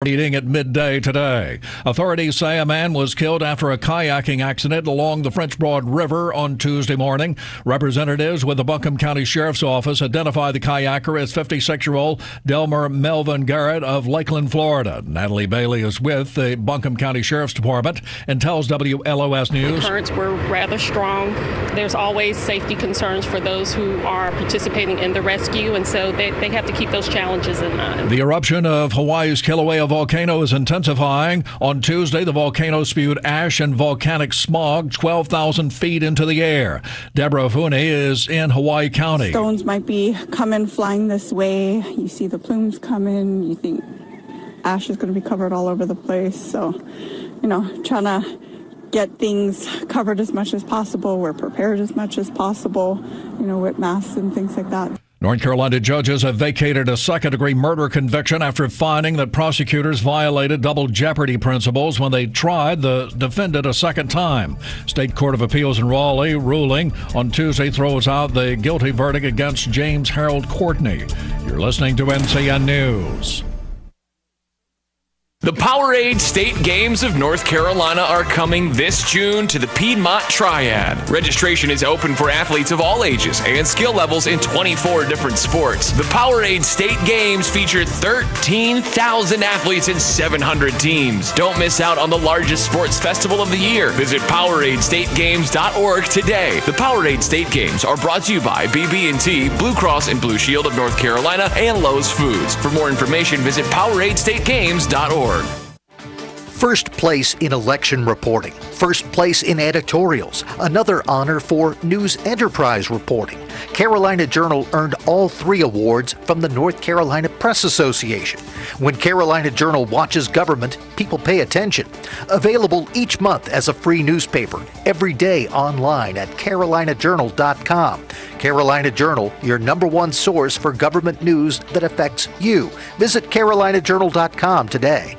meeting at midday today. Authorities say a man was killed after a kayaking accident along the French Broad River on Tuesday morning. Representatives with the Buncombe County Sheriff's Office identified the kayaker as 56-year-old Delmer Melvin Garrett of Lakeland, Florida. Natalie Bailey is with the Buncombe County Sheriff's Department and tells WLOS News. The currents were rather strong. There's always safety concerns for those who are participating in the rescue, and so they have to keep those challenges in mind. The eruption of Hawaii's Kilauea volcano is intensifying. On Tuesday, the volcano spewed ash and volcanic smog 12,000 feet into the air. Deborah Fune is in Hawaii County. Stones might be coming flying this way. You see the plumes coming. You think ash is going to be covered all over the place. So, trying to get things covered as much as possible. We're prepared as much as possible, with masks and things like that. North Carolina judges have vacated a second-degree murder conviction after finding that prosecutors violated double jeopardy principles when they tried the defendant a second time. State Court of Appeals in Raleigh ruling on Tuesday throws out the guilty verdict against James Harold Courtney. You're listening to NCN News. The Powerade State Games of North Carolina are coming this June to the Piedmont Triad. Registration is open for athletes of all ages and skill levels in 24 different sports. The Powerade State Games feature 13,000 athletes and 700 teams. Don't miss out on the largest sports festival of the year. Visit PoweradeStateGames.org today. The Powerade State Games are brought to you by BB&T, Blue Cross and Blue Shield of North Carolina, and Lowe's Foods. For more information, visit PoweradeStateGames.org. First place in election reporting, first place in editorials, another honor for news enterprise reporting. Carolina Journal earned all 3 awards from the North Carolina Press Association. When Carolina Journal watches government, people pay attention. Available each month as a free newspaper, every day online at carolinajournal.com. Carolina Journal, your #1 source for government news that affects you. Visit carolinajournal.com today.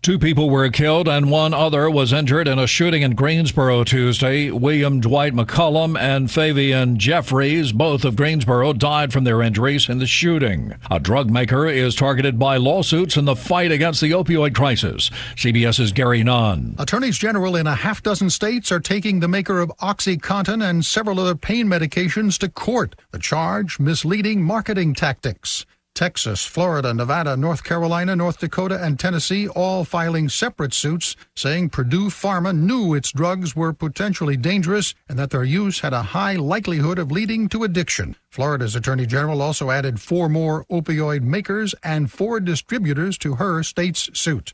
2 people were killed and 1 other was injured in a shooting in Greensboro Tuesday. William Dwight McCullum and Fabian Jeffries, both of Greensboro, died from their injuries in the shooting. A drug maker is targeted by lawsuits in the fight against the opioid crisis. CBS's Gary Nunn. Attorneys General in a half-dozen states are taking the maker of OxyContin and several other pain medications to court. The charge, misleading marketing tactics. Texas, Florida, Nevada, North Carolina, North Dakota, and Tennessee all filing separate suits saying Purdue Pharma knew its drugs were potentially dangerous and that their use had a high likelihood of leading to addiction. Florida's Attorney General also added 4 more opioid makers and 4 distributors to her state's suit.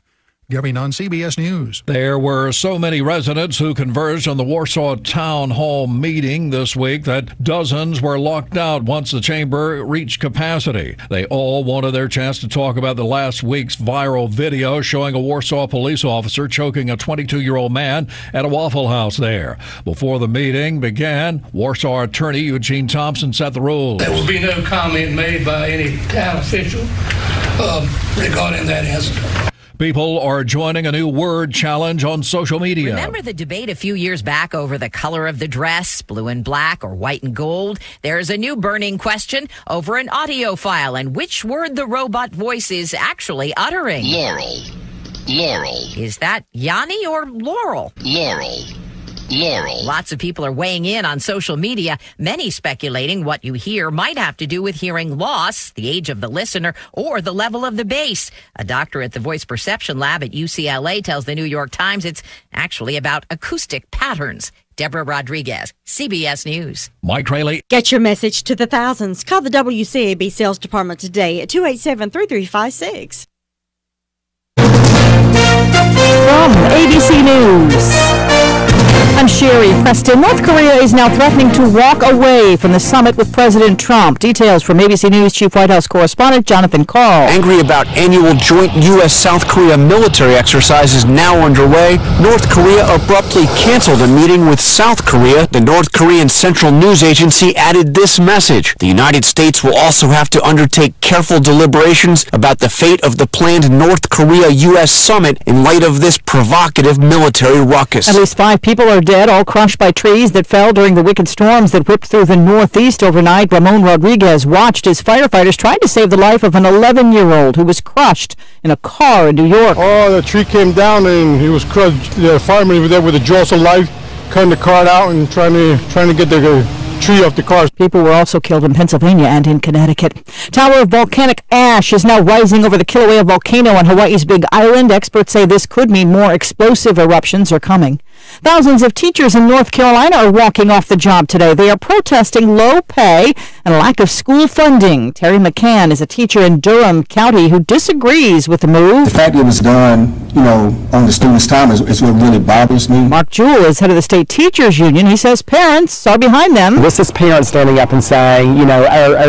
Gary Nunn, CBS News. There were so many residents who converged on the Warsaw Town Hall meeting this week that dozens were locked out once the chamber reached capacity. They all wanted their chance to talk about the last week's viral video showing a Warsaw police officer choking a 22-year-old man at a Waffle House there. Before the meeting began, Warsaw attorney Eugene Thompson set the rules. There will be no comment made by any town official regarding that incident. People are joining a new word challenge on social media. Remember the debate a few years back over the color of the dress, blue and black or white and gold? There's a new burning question over an audio file and which word the robot voice is actually uttering. Laurel. Laurel. Is that Yanni or Laurel? Laurel. Laurel. Lots of people are weighing in on social media, many speculating what you hear might have to do with hearing loss, the age of the listener, or the level of the bass. A doctor at the Voice Perception Lab at UCLA tells the New York Times it's actually about acoustic patterns. Deborah Rodriguez, CBS News. Mike Traley. Get your message to the thousands. Call the WCAB Sales Department today at 287-3356. From ABC News, I'm Sherry Preston. North Korea is now threatening to walk away from the summit with President Trump. Details from ABC News Chief White House correspondent Jonathan Call. Angry about annual joint U.S.-South Korea military exercises now underway, North Korea abruptly canceled a meeting with South Korea. The North Korean Central News Agency added this message. The United States will also have to undertake careful deliberations about the fate of the planned North Korea-U.S. summit in light of this provocative military ruckus. At least 5 people are dead dead, all crushed by trees that fell during the wicked storms that whipped through the Northeast overnight. Ramon Rodriguez watched as firefighters tried to save the life of an 11-year-old who was crushed in a car in New York. Oh, the tree came down and he was crushed. The fireman was there with the jaws of life, cutting the car out and trying to get the tree off the car. People were also killed in Pennsylvania and in Connecticut. Tower of volcanic ash is now rising over the Kilauea volcano on Hawaii's Big Island. Experts say this could mean more explosive eruptions are coming. Thousands of teachers in North Carolina are walking off the job today. They are protesting low pay and lack of school funding. Terry McCann is a teacher in Durham County who disagrees with the move. The fact it was done, on the students' time is what really bothers me. Mark Jewell is head of the state teachers union. He says parents are behind them. This is parents standing up and saying,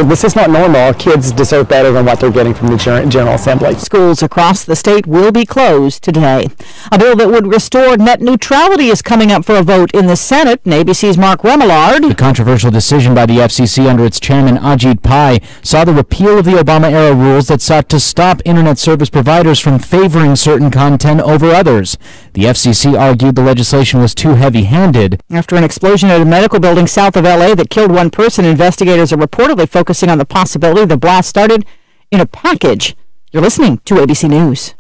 this is not normal. Our kids deserve better than what they're getting from the General Assembly. Schools across the state will be closed today. A bill that would restore net neutrality is coming up for a vote in the Senate. And ABC's Mark Remillard. The controversial decision by the FCC under its chairman Ajit Pai saw the repeal of the Obama-era rules that sought to stop internet service providers from favoring certain content over others. The FCC argued the legislation was too heavy-handed. After an explosion at a medical building south of L.A. that killed one person, investigators are reportedly focusing on the possibility the blast started in a package. You're listening to ABC News.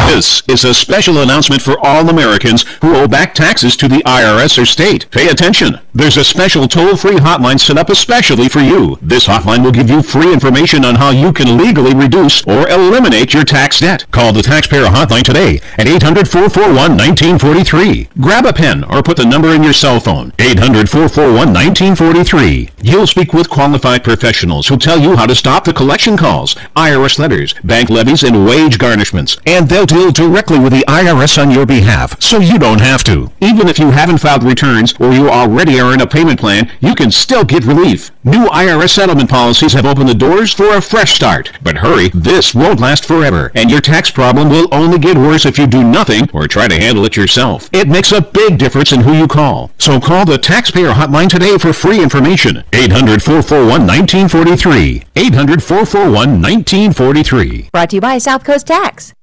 This is a special announcement for all Americans who owe back taxes to the IRS or state. Pay attention. There's a special toll-free hotline set up especially for you. This hotline will give you free information on how you can legally reduce or eliminate your tax debt. Call the Taxpayer Hotline today at 800-441-1943. Grab a pen or put the number in your cell phone. 800-441-1943. You'll speak with qualified professionals who tell you how to stop the collection calls, IRS letters, bank levies, and wage garnishments. And they'll deal directly with the IRS on your behalf, so you don't have to. Even if you haven't filed returns or you already are in a payment plan, you can still get relief. New IRS settlement policies have opened the doors for a fresh start. But hurry, this won't last forever, and your tax problem will only get worse if you do nothing or try to handle it yourself. It makes a big difference in who you call. So call the Taxpayer Hotline today for free information. 800-441-1943. 800-441-1943. Brought to you by South Coast Tax.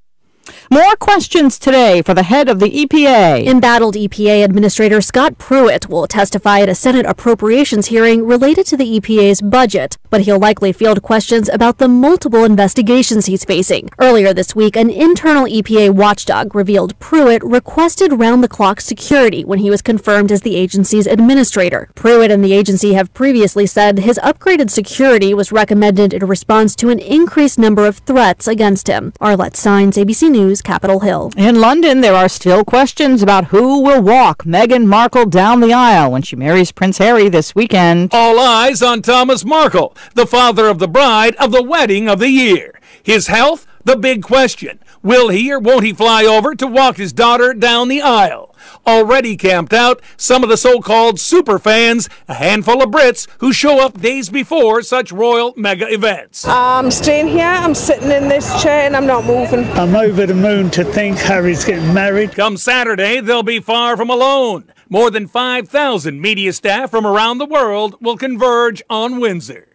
More questions today for the head of the EPA. Embattled EPA Administrator Scott Pruitt will testify at a Senate appropriations hearing related to the EPA's budget, but he'll likely field questions about the multiple investigations he's facing. Earlier this week, an internal EPA watchdog revealed Pruitt requested round-the-clock security when he was confirmed as the agency's administrator. Pruitt and the agency have previously said his upgraded security was recommended in response to an increased number of threats against him. Arlette Saenz, ABC News, Capitol Hill. In London, there are still questions about who will walk Meghan Markle down the aisle when she marries Prince Harry this weekend. All eyes on Thomas Markle, the father of the bride of the wedding of the year. His health, the big question. Will he or won't he fly over to walk his daughter down the aisle? Already camped out, some of the so-called super fans, a handful of Brits who show up days before such royal mega events. I'm staying here, I'm sitting in this chair and I'm not moving. I'm over the moon to think Harry's getting married. Come Saturday, they'll be far from alone. More than 5,000 media staff from around the world will converge on Windsor.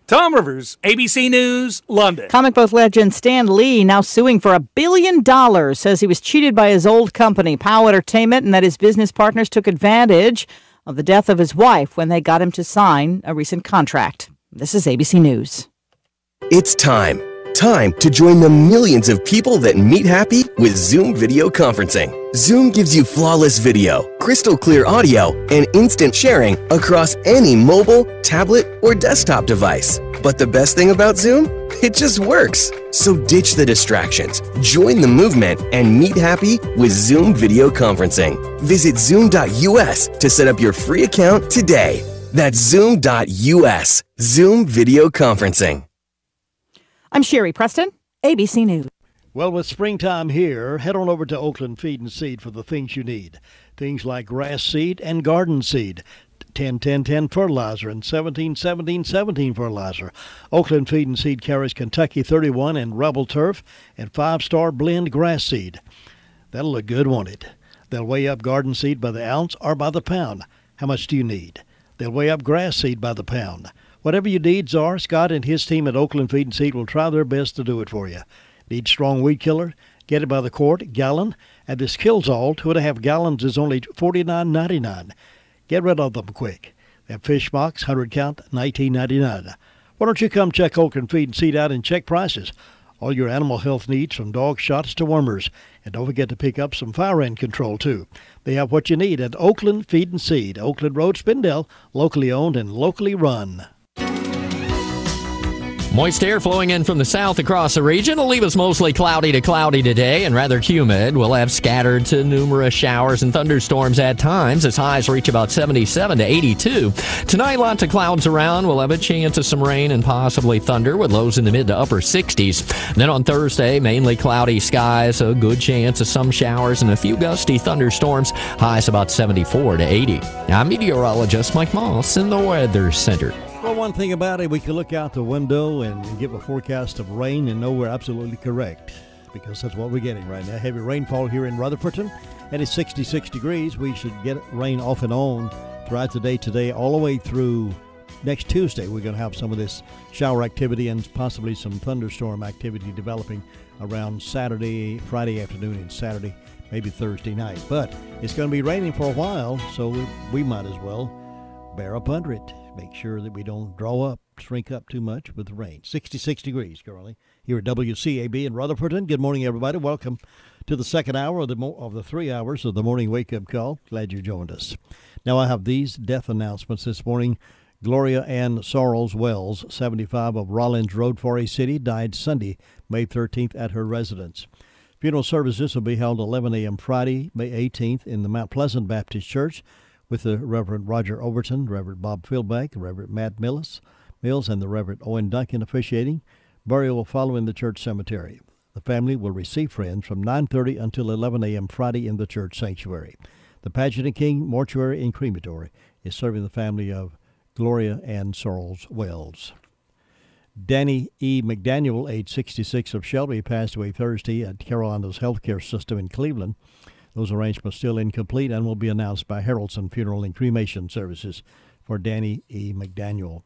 Tom Rivers, ABC News, London. Comic book legend Stan Lee, now suing for $1 billion, says he was cheated by his old company, POW Entertainment, and that his business partners took advantage of the death of his wife when they got him to sign a recent contract. This is ABC News. It's time to join the millions of people that meet happy with Zoom video conferencing. Zoom gives you flawless video, crystal clear audio, and instant sharing across any mobile, tablet, or desktop device. But the best thing about Zoom? It just works. So ditch the distractions, join the movement, and meet happy with Zoom video conferencing. Visit zoom.us to set up your free account today. That's zoom.us. Zoom video conferencing. I'm Sherry Preston, ABC News. Well, with springtime here, head on over to Oakland Feed and Seed for the things you need. Things like grass seed and garden seed, 10-10-10 fertilizer and 17-17-17 fertilizer. Oakland Feed and Seed carries Kentucky 31 and Rebel Turf and 5-star blend grass seed. That'll look good, won't it? They'll weigh up garden seed by the ounce or by the pound. How much do you need? They'll weigh up grass seed by the pound. Whatever your needs are, Scott and his team at Oakland Feed and Seed will try their best to do it for you. Need strong weed killer? Get it by the quart, gallon. And this Kills-All, 2.5 gallons is only $49.99. Get rid of them quick. They have fish smocks, 100 count, $19.99. Why don't you come check Oakland Feed and Seed out and check prices? All your animal health needs, from dog shots to wormers. And don't forget to pick up some fire ant control, too. They have what you need at Oakland Feed and Seed, Oakland Road, Spindale, locally owned and locally run. Moist air flowing in from the south across the region will leave us mostly cloudy to cloudy today and rather humid. We'll have scattered to numerous showers and thunderstorms at times as highs reach about 77 to 82. Tonight, lots of clouds around. We'll have a chance of some rain and possibly thunder with lows in the mid to upper 60s. Then on Thursday, mainly cloudy skies, a good chance of some showers and a few gusty thunderstorms. Highs about 74 to 80. I'm meteorologist Mike Moss in the Weather Center. Well, one thing about it, we can look out the window and give a forecast of rain and know we're absolutely correct, because that's what we're getting right now. Heavy rainfall here in Rutherfordton, and it's 66 degrees. We should get rain off and on throughout the day today, all the way through next Tuesday. We're going to have some of this shower activity and possibly some thunderstorm activity developing around Saturday, Friday afternoon, and Saturday, maybe Thursday night. But it's going to be raining for a while, so we might as well bear up under it. Make sure that we don't shrink up too much with the rain. 66 degrees currently here at WCAB in Rutherfordton. Good morning, everybody. Welcome to the second hour of the 3 hours of the morning wake-up call. Glad you joined us. Now I have these death announcements this morning. Gloria Ann Sorrells Wells, 75, of Rollins Road, Forest City, died Sunday, May 13th at her residence. Funeral services will be held 11 a.m. Friday, May 18th in the Mount Pleasant Baptist Church, with the Reverend Roger Overton, Reverend Bob Philbeck, Reverend Matt Mills, and the Reverend Owen Duncan officiating. Burial will follow in the church cemetery. The family will receive friends from 9:30 until 11 a.m. Friday in the church sanctuary. The Pageant King Mortuary and Crematory is serving the family of Gloria Ann Sorrells Wells. Danny E. McDaniel, age 66, of Shelby, passed away Thursday at Carolina's healthcare system in Cleveland. Those arrangements still incomplete and will be announced by Harrelson Funeral and Cremation Services for Danny E. McDaniel.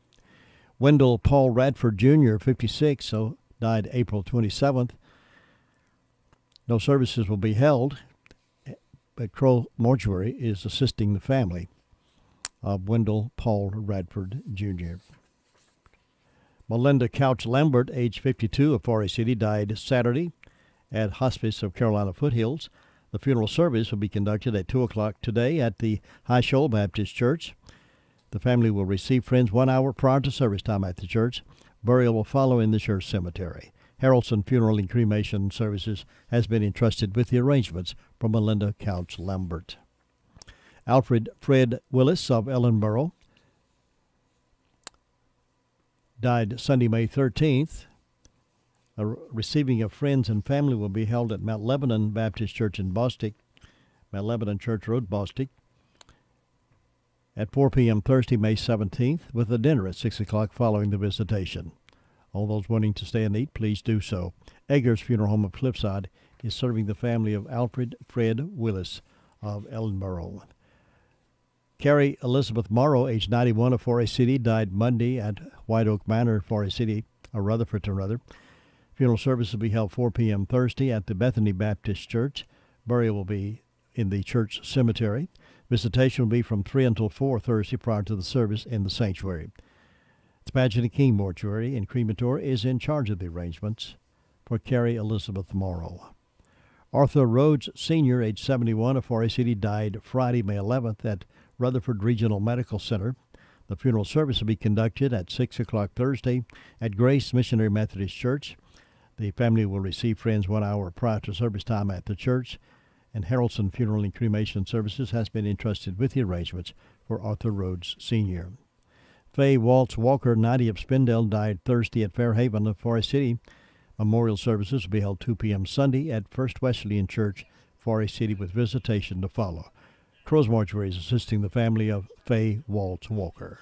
Wendell Paul Radford Jr., 56, died April 27th. No services will be held, but Crow Mortuary is assisting the family of Wendell Paul Radford Jr. Melinda Couch Lambert, age 52, of Forest City, died Saturday at Hospice of Carolina Foothills. The funeral service will be conducted at 2 o'clock today at the High Shoal Baptist Church. The family will receive friends 1 hour prior to service time at the church. Burial will follow in the church cemetery. Harrelson Funeral and Cremation Services has been entrusted with the arrangements from Melinda Couch Lambert. Alfred Fred Willis of Ellenboro died Sunday, May 13th. A receiving of friends and family will be held at Mount Lebanon Baptist Church in Bostic, Mount Lebanon Church Road, Bostic, at 4 p.m. Thursday, May 17th, with a dinner at 6 o'clock following the visitation. All those wanting to stay and eat, please do so. Eggers Funeral Home of Cliffside is serving the family of Alfred Fred Willis of Ellenboro. Carrie Elizabeth Morrow, age 91, of Forest City, died Monday at White Oak Manor, Forest City, or Rutherfordton. Funeral service will be held 4 p.m. Thursday at the Bethany Baptist Church. Burial will be in the church cemetery. Visitation will be from 3 until 4 Thursday prior to the service in the sanctuary. The Pageant King Mortuary and Crematory is in charge of the arrangements for Carrie Elizabeth Morrow. Arthur Rhodes Sr., age 71, of Forest City, died Friday, May 11th at Rutherford Regional Medical Center. The funeral service will be conducted at 6 o'clock Thursday at Grace Missionary Methodist Church. The family will receive friends 1 hour prior to service time at the church, and Harrelson Funeral and Cremation Services has been entrusted with the arrangements for Arthur Rhodes Sr. Faye Waltz Walker, 90, of Spindale, died Thursday at Fairhaven of Forest City. Memorial services will be held 2 p.m. Sunday at First Wesleyan Church, Forest City, with visitation to follow. Crow's Mortuary is assisting the family of Faye Waltz Walker.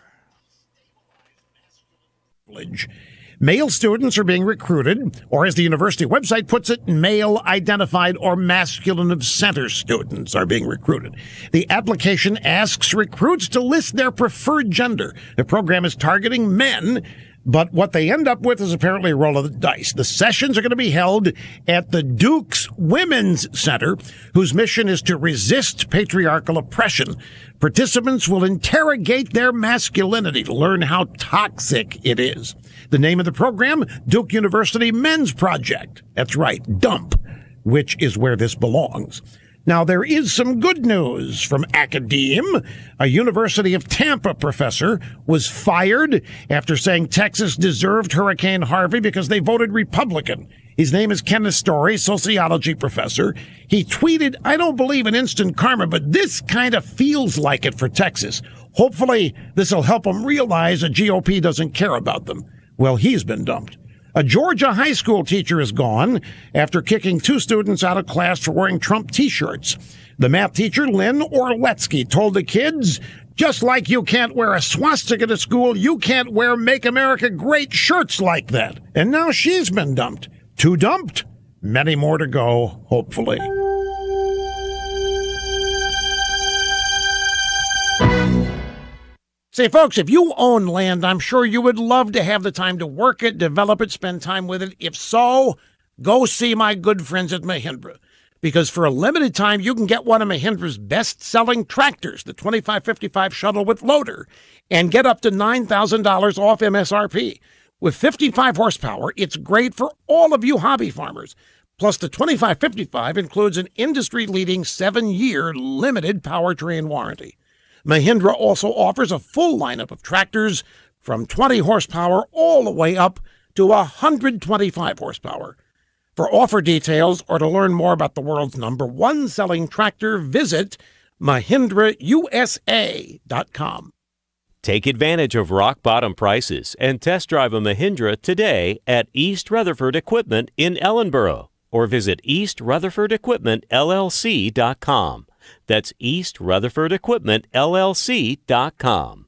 Male students are being recruited, or as the university website puts it, male-identified or masculine-of-center students are being recruited. The application asks recruits to list their preferred gender. The program is targeting men. But what they end up with is apparently a roll of the dice. The sessions are going to be held at the Duke's Women's Center, whose mission is to resist patriarchal oppression. Participants will interrogate their masculinity to learn how toxic it is. The name of the program, Duke University Men's Project. That's right, DUMP, which is where this belongs. Now, there is some good news from academe. A University of Tampa professor was fired after saying Texas deserved Hurricane Harvey because they voted Republican. His name is Kenneth Story, sociology professor. He tweeted, "I don't believe in instant karma, but this kind of feels like it for Texas. Hopefully, this will help them realize the GOP doesn't care about them." Well, he's been dumped. A Georgia high school teacher is gone after kicking 2 students out of class for wearing Trump T-shirts. The math teacher, Lynn Orletsky, told the kids, "Just like you can't wear a swastika to school, you can't wear Make America Great shirts like that." And now she's been dumped. 2 dumped, many more to go, hopefully. Say, folks, if you own land, I'm sure you would love to have the time to work it, develop it, spend time with it. If so, go see my good friends at Mahindra. Because for a limited time, you can get one of Mahindra's best-selling tractors, the 2555 Shuttle with loader, and get up to $9,000 off MSRP. With 55 horsepower, it's great for all of you hobby farmers. Plus, the 2555 includes an industry-leading 7-year limited powertrain warranty. Mahindra also offers a full lineup of tractors from 20 horsepower all the way up to 125 horsepower. For offer details or to learn more about the world's #1 selling tractor, visit MahindraUSA.com. Take advantage of rock-bottom prices and test drive a Mahindra today at East Rutherford Equipment in Ellenboro or visit eastrutherfordequipmentllc.com. That's eastrutherfordequipmentllc.com.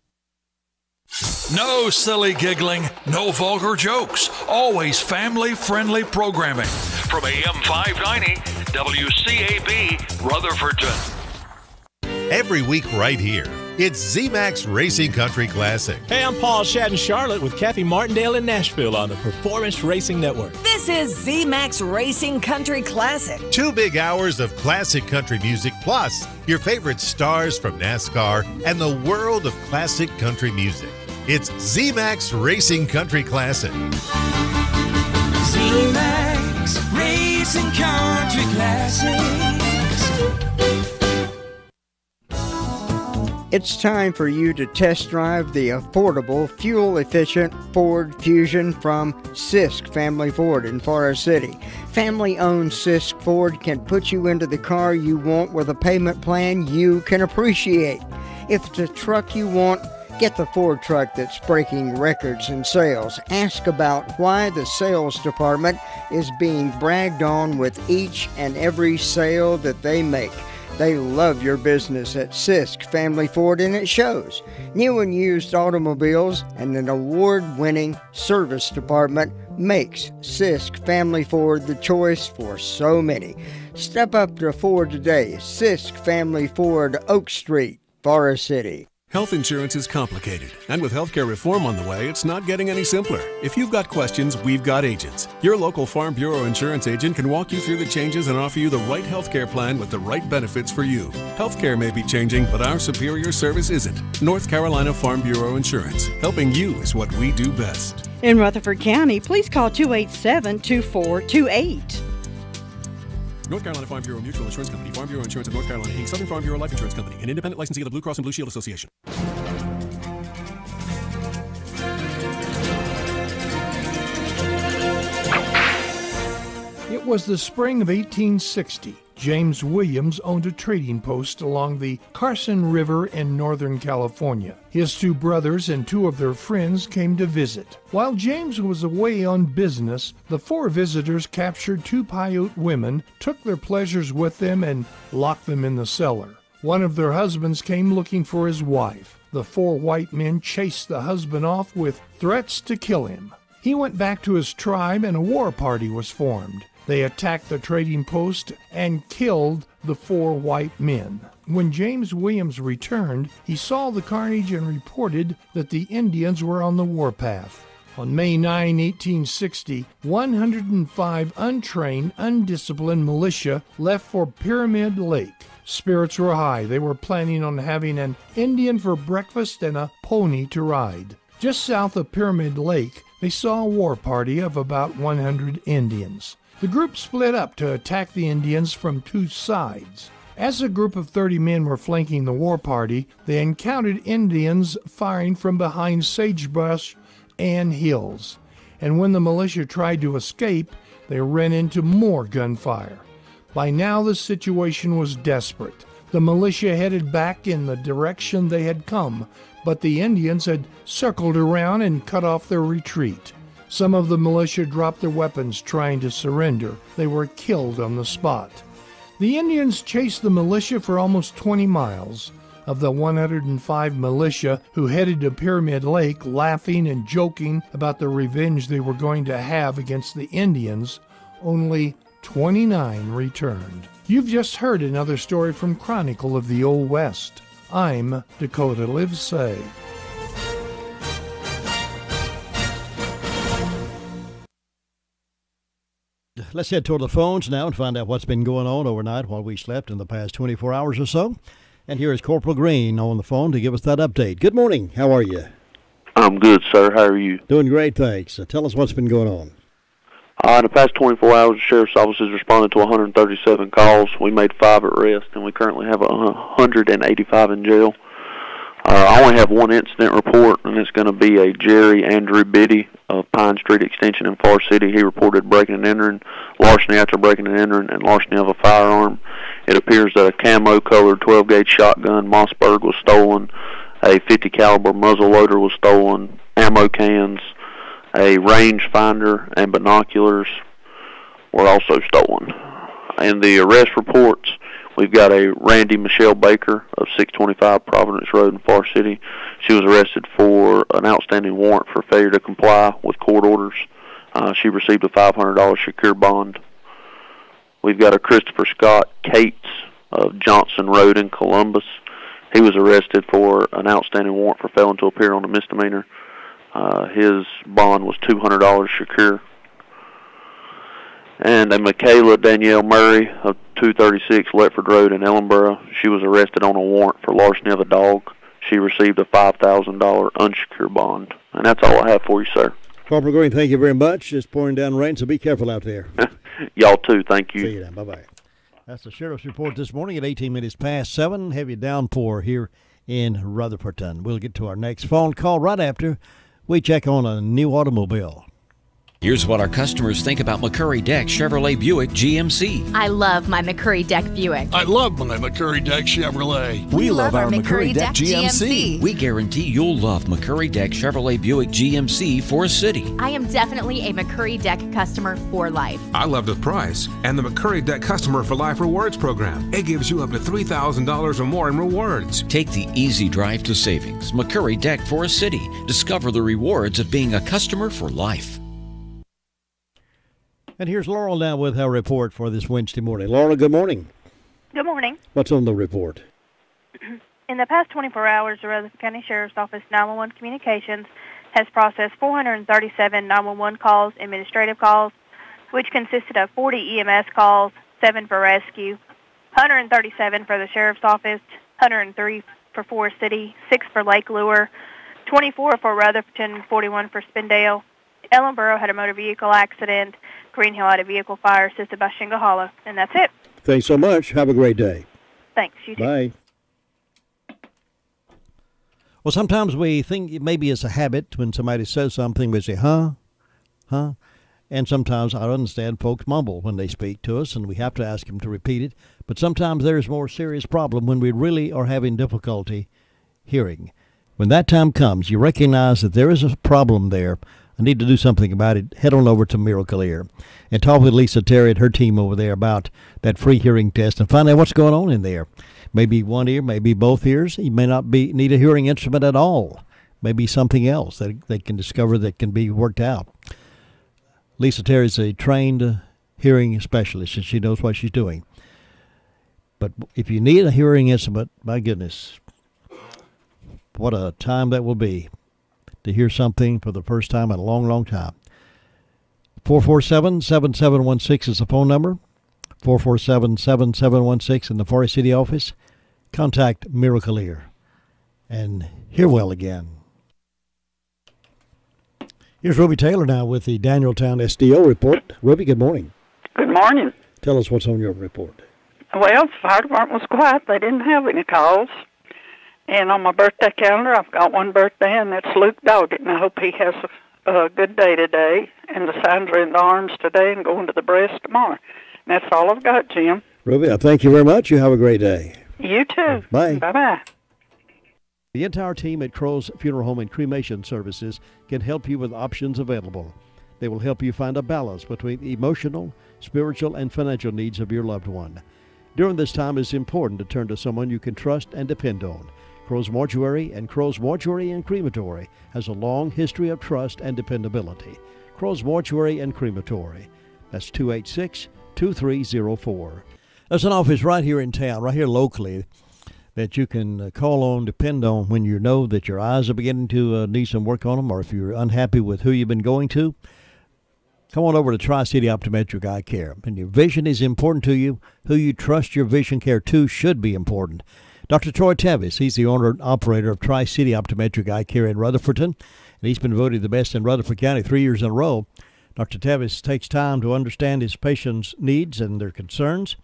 No silly giggling, no vulgar jokes, always family-friendly programming. From AM 590, WCAB, Rutherfordton. Every week right here, it's Z-Max Racing Country Classic. Hey, I'm Paul Shadden Charlotte with Kathy Martindale in Nashville on the Performance Racing Network. This is Z-Max Racing Country Classic. 2 big hours of classic country music, plus your favorite stars from NASCAR and the world of classic country music. It's Z-Max Racing Country Classic. Z-Max Racing Country Classics. It's time for you to test drive the affordable, fuel-efficient Ford Fusion from Sisk Family Ford in Forest City. Family-owned Sisk Ford can put you into the car you want with a payment plan you can appreciate. If it's a truck you want, get the Ford truck that's breaking records in sales. Ask about why the sales department is being bragged on with each and every sale that they make. They love your business at Sisk Family Ford, and it shows. New and used automobiles and an award-winning service department makes Sisk Family Ford the choice for so many. Step up to Ford today. Sisk Family Ford, Oak Street, Forest City. Health insurance is complicated, and with healthcare reform on the way, it's not getting any simpler. If you've got questions, we've got agents. Your local Farm Bureau insurance agent can walk you through the changes and offer you the right healthcare plan with the right benefits for you. Healthcare may be changing, but our superior service isn't. North Carolina Farm Bureau Insurance. Helping you is what we do best. In Rutherford County, please call 287-2428. North Carolina Farm Bureau Mutual Insurance Company, Farm Bureau Insurance of North Carolina, Inc., Southern Farm Bureau Life Insurance Company, an independent licensee of the Blue Cross and Blue Shield Association. It was the spring of 1860. James Williams owned a trading post along the Carson River in Northern California. His 2 brothers and 2 of their friends came to visit. While James was away on business, the 4 visitors captured 2 Paiute women, took their pleasures with them, and locked them in the cellar. One of their husbands came looking for his wife. The 4 white men chased the husband off with threats to kill him. He went back to his tribe and a war party was formed. They attacked the trading post and killed the 4 white men. When James Williams returned, he saw the carnage and reported that the Indians were on the warpath. On May 9, 1860, 105 untrained, undisciplined militia left for Pyramid Lake. Spirits were high. They were planning on having an Indian for breakfast and a pony to ride. Just south of Pyramid Lake, they saw a war party of about 100 Indians. The group split up to attack the Indians from two sides. As a group of 30 men were flanking the war party, they encountered Indians firing from behind sagebrush and hills. And when the militia tried to escape, they ran into more gunfire. By now, the situation was desperate. The militia headed back in the direction they had come, but the Indians had circled around and cut off their retreat. Some of the militia dropped their weapons trying to surrender. They were killed on the spot. The Indians chased the militia for almost 20 miles. Of the 105 militia who headed to Pyramid Lake, laughing and joking about the revenge they were going to have against the Indians, only 29 returned. You've just heard another story from Chronicle of the Old West. I'm Dakota Livesay. Let's head toward the phones now and find out what's been going on overnight while we slept in the past 24 hours or so. And here is Corporal Green on the phone to give us that update. Good morning. How are you? I'm good, sir. How are you? Doing great, thanks. Tell us what's been going on. In the past 24 hours, the Sheriff's Office has responded to 137 calls. We made 5 arrests, and we currently have 185 in jail. I only have one incident report, and it's going to be a Jerry Andrew Biddy of Pine Street Extension in Far City. He reported breaking and entering, larceny after breaking and entering, and larceny of a firearm. It appears that a camo-colored 12-gauge shotgun, Mossberg, was stolen. A 50 caliber muzzle loader was stolen. Ammo cans, a range finder, and binoculars were also stolen. In the arrest reports, we've got a Randy Michelle Baker of 625 Providence Road in Far City. She was arrested for an outstanding warrant for failure to comply with court orders. She received a $500 secure bond. We've got a Christopher Scott Cates of Johnson Road in Columbus. He was arrested for an outstanding warrant for failing to appear on a misdemeanor. His bond was $200 secure. And a Michaela Danielle Murray of 236 Letford Road in Ellenboro. She was arrested on a warrant for larceny of a dog. She received a $5,000 unsecured bond. And that's all I have for you, sir. Corporal Green, thank you very much. It's pouring down rain, so be careful out there. Y'all too. Thank you. See you then. Bye-bye. That's the Sheriff's Report this morning at 18 minutes past 7. Heavy downpour here in Rutherfordton. We'll get to our next phone call right after we check on a new automobile. Here's what our customers think about McCurry Deck Chevrolet Buick GMC. I love my McCurry Deck Buick. I love my McCurry Deck Chevrolet. We love our McCurry Deck GMC. We guarantee you'll love McCurry Deck Chevrolet Buick GMC for a city. I am definitely a McCurry Deck customer for life. I love the price and the McCurry Deck Customer for Life Rewards program. It gives you up to $3,000 or more in rewards. Take the easy drive to savings. McCurry Deck for a city. Discover the rewards of being a customer for life. And here's Laurel now with our report for this Wednesday morning. Laurel, good morning. Good morning. What's on the report? In the past 24 hours, the Rutherford County Sheriff's Office 911 Communications has processed 437 911 calls, administrative calls, which consisted of 40 EMS calls, 7 for rescue, 137 for the Sheriff's Office, 103 for Forest City, 6 for Lake Lure, 24 for Rutherford, 41 for Spindale. Ellenboro had a motor vehicle accident. Green Hill had a vehicle fire assisted by Shingle Hollow. And that's it. Thanks so much. Have a great day. Thanks. You too. Bye. Well, sometimes we think maybe it's a habit when somebody says something, we say, huh? And sometimes I understand folks mumble when they speak to us, and we have to ask them to repeat it. But sometimes there's a more serious problem when we really are having difficulty hearing. When that time comes, you recognize that there is a problem there. I need to do something about it. Head on over to Miracle Ear and talk with Lisa Terry and her team over there about that free hearing test and find out what's going on in there. Maybe one ear, maybe both ears. You may not need a hearing instrument at all. Maybe something else that they can discover that can be worked out. Lisa Terry is a trained hearing specialist, and she knows what she's doing. But if you need a hearing instrument, my goodness, what a time that will be. to hear something for the first time in a long, long time. 447-7716 is the phone number. 447-7716 in the Forest City office. Contact Miracle Ear. And hear well again. Here's Ruby Taylor now with the Danieltown SDO report. Ruby, good morning. Good morning. Tell us what's on your report. Well, the fire department was quiet. They didn't have any calls. And on my birthday calendar, I've got one birthday, and that's Luke Doggett, and I hope he has a good day today. And the signs are in the arms today and going to the breast tomorrow. And that's all I've got, Jim. Ruby, I thank you very much. You have a great day. You too. Bye. Bye-bye. The entire team at Crow's Funeral Home and Cremation Services can help you with options available. They will help you find a balance between the emotional, spiritual, and financial needs of your loved one. During this time, it's important to turn to someone you can trust and depend on. Crow's Mortuary and Crow's Mortuary and Crematory has a long history of trust and dependability. Crow's Mortuary and Crematory. That's 286-2304. There's an office right here in town, right here locally, that you can call on, depend on when you know that your eyes are beginning to need some work on them, or if you're unhappy with who you've been going to. Come on over to Tri-City Optometric Eye Care. And your vision is important to you. Who you trust your vision care to should be important. Dr. Troy Tevis, he's the owner and operator of Tri-City Optometric Eye Care in Rutherfordton, and he's been voted the best in Rutherford County 3 years in a row. Dr. Tevis takes time to understand his patients' needs and their concerns.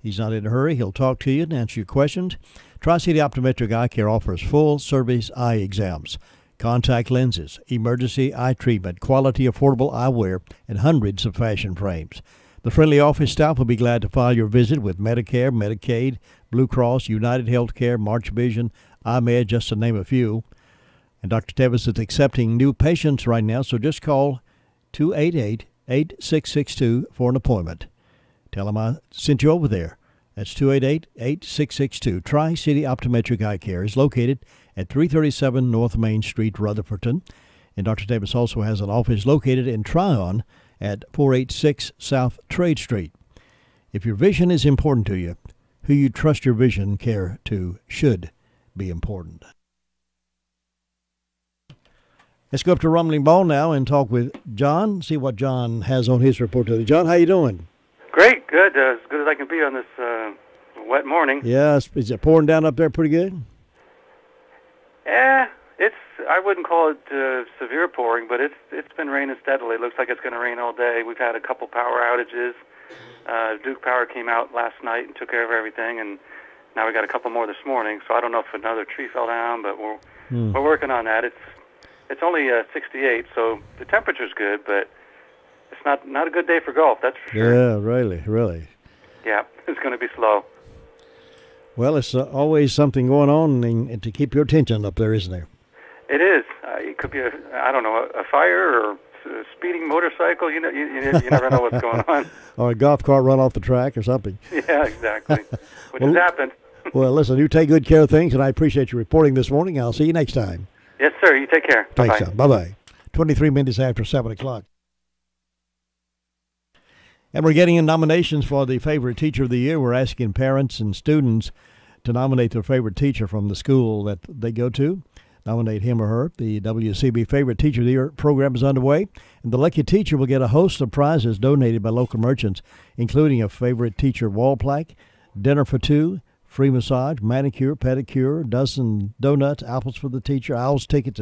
He's not in a hurry. He'll talk to you and answer your questions. Tri-City Optometric Eye Care offers full-service eye exams, contact lenses, emergency eye treatment, quality affordable eyewear, and hundreds of fashion frames. The friendly office staff will be glad to file your visit with Medicare, Medicaid, Blue Cross, United Healthcare, March Vision, iMed, just to name a few. And Dr. Tevis is accepting new patients right now, so just call 288-8662 for an appointment. Tell them I sent you over there. That's 288-8662. Tri-City Optometric Eye Care is located at 337 North Main Street, Rutherfordton. And Dr. Davis also has an office located in Tryon at 486 South Trade Street. If your vision is important to you, who you trust your vision care to should be important. Let's go up to Rumbling Ball now and talk with John, see what John has on his report today. John, how you doing? Great, good. As good as I can be on this wet morning. Yeah, is it pouring down up there pretty good? Yeah, I wouldn't call it severe pouring, but it's been raining steadily. It looks like it's going to rain all day. We've had a couple power outages. Duke Power came out last night and took care of everything, and now we got a couple more this morning. So I don't know if another tree fell down, but we're working on that. It's only 68, so the temperature's good, but it's not a good day for golf, that's for sure. Yeah, really. Yeah, it's going to be slow. Well, it's always something going on and to keep your attention up there, isn't there? It is. It could be a fire or a speeding motorcycle. You never know what's going on. Or a golf cart run off the track or something. Yeah, exactly. Which has happened. Well, listen, you take good care of things, and I appreciate you reporting this morning. I'll see you next time. Yes, sir. You take care. Thanks, Bye-bye. John. Bye-bye. 23 minutes after 7 o'clock. And we're getting in nominations for the favorite teacher of the year. We're asking parents and students to nominate their favorite teacher from the school that they go to. Nominate him or her. The WCAB Favorite Teacher of the Year program is underway, and the lucky teacher will get a host of prizes donated by local merchants, including a favorite teacher wall plaque, dinner for two, free massage, manicure, pedicure, dozen donuts, apples for the teacher, owls tickets.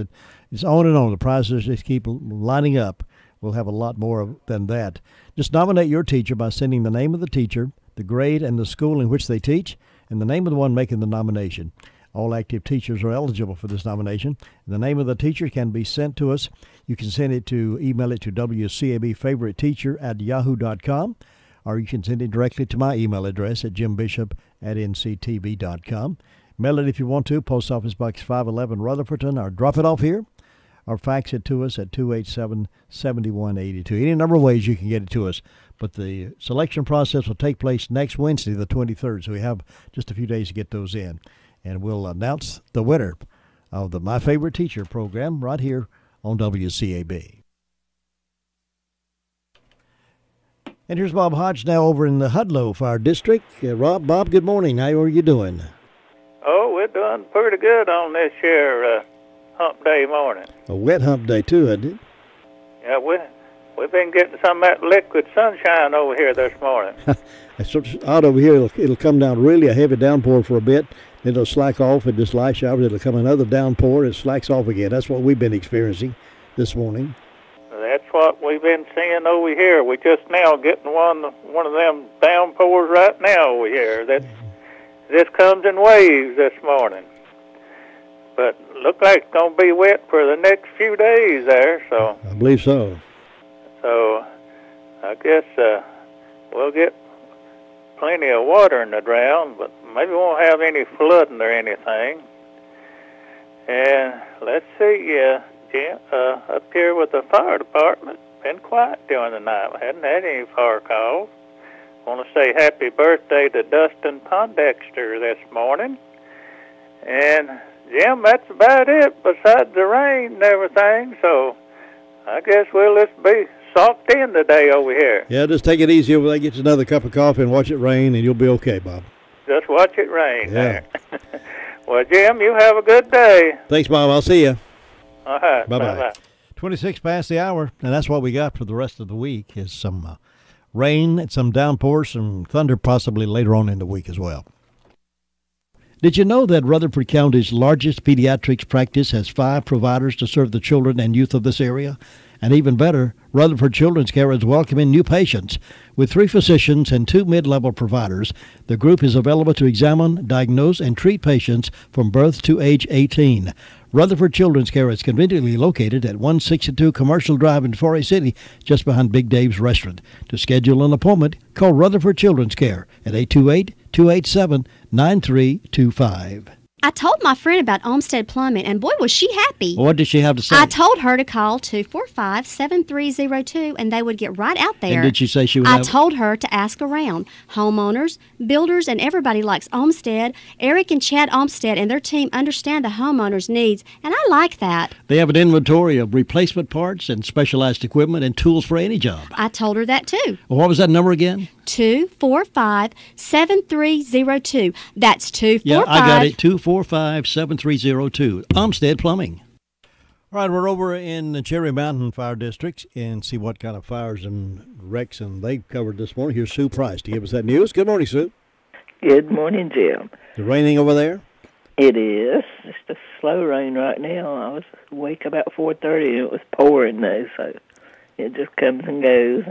It's on and on. The prizes just keep lining up. We'll have a lot more than that. Just nominate your teacher by sending the name of the teacher, the grade, and the school in which they teach, and the name of the one making the nomination. All active teachers are eligible for this nomination. The name of the teacher can be sent to us. You can email it to WCABFavoriteTeacher@yahoo.com, or you can send it directly to my email address at jimbishop@nctv.com. Mail it if you want to, Post Office Box 511, Rutherfordton, or drop it off here, or fax it to us at 287-7182. Any number of ways you can get it to us. But the selection process will take place next Wednesday, the 23rd, so we have just a few days to get those in. And we'll announce the winner of the My Favorite Teacher program right here on WCAB. And here's Bob Hodge now over in the Hudlow Fire District. Bob, good morning. How are you doing? Oh, we're doing pretty good on this here hump day morning. A wet hump day, too, isn't it? Yeah, we've been getting some of that liquid sunshine over here this morning. It's sort of odd over here. It'll come down really a heavy downpour for a bit. Then it'll slack off and just light showers. It'll come another downpour. It slacks off again. That's what we've been experiencing this morning. That's what we've been seeing over here. We just now getting one of them downpours right now over here. This comes in waves this morning. But look like it's going to be wet for the next few days there. So I believe so. So I guess we'll get plenty of water in the ground, but maybe won't have any flooding or anything. And let's see, Jim, up here with the fire department, been quiet during the night. We hadn't had any fire calls. Want to say happy birthday to Dustin Pondexter this morning. And, Jim, that's about it besides the rain and everything. So I guess we'll just be socked in today over here. Yeah, just take it easy over there. Get you another cup of coffee and watch it rain, and you'll be okay, Bob. Just watch it rain there. Well, Jim, you have a good day. Thanks, Bob. I'll see you. All right. Bye-bye. 26 past the hour, and that's what we got for the rest of the week is some rain and some downpours, some thunder possibly later on in the week as well. Did you know that Rutherford County's largest pediatrics practice has 5 providers to serve the children and youth of this area? And even better, Rutherford Children's Care is welcoming new patients. With 3 physicians and 2 mid-level providers, the group is available to examine, diagnose, and treat patients from birth to age 18. Rutherford Children's Care is conveniently located at 162 Commercial Drive in Forest City, just behind Big Dave's Restaurant. To schedule an appointment, call Rutherford Children's Care at 828-287-9325. I told my friend about Olmsted Plumbing, and boy, was she happy. What did she have to say? I told her to call 245-7302, and they would get right out there. And did she say she would I told her to ask around. Homeowners, builders, and everybody likes Olmsted. Eric and Chad Olmsted and their team understand the homeowners' needs, and I like that. They have an inventory of replacement parts and specialized equipment and tools for any job. I told her that, too. Well, what was that number again? 245-7302. That's 245. Yeah, I got it. 245-7302. Olmsted Plumbing. All right, we're over in the Cherry Mountain Fire District and see what kind of fires and wrecks and they've covered this morning. Here's Sue Price to give us that news. Good morning, Sue. Good morning, Jim. Is it raining over there? It is. It's a slow rain right now. I was awake about 4:30 and it was pouring though, so it just comes and goes.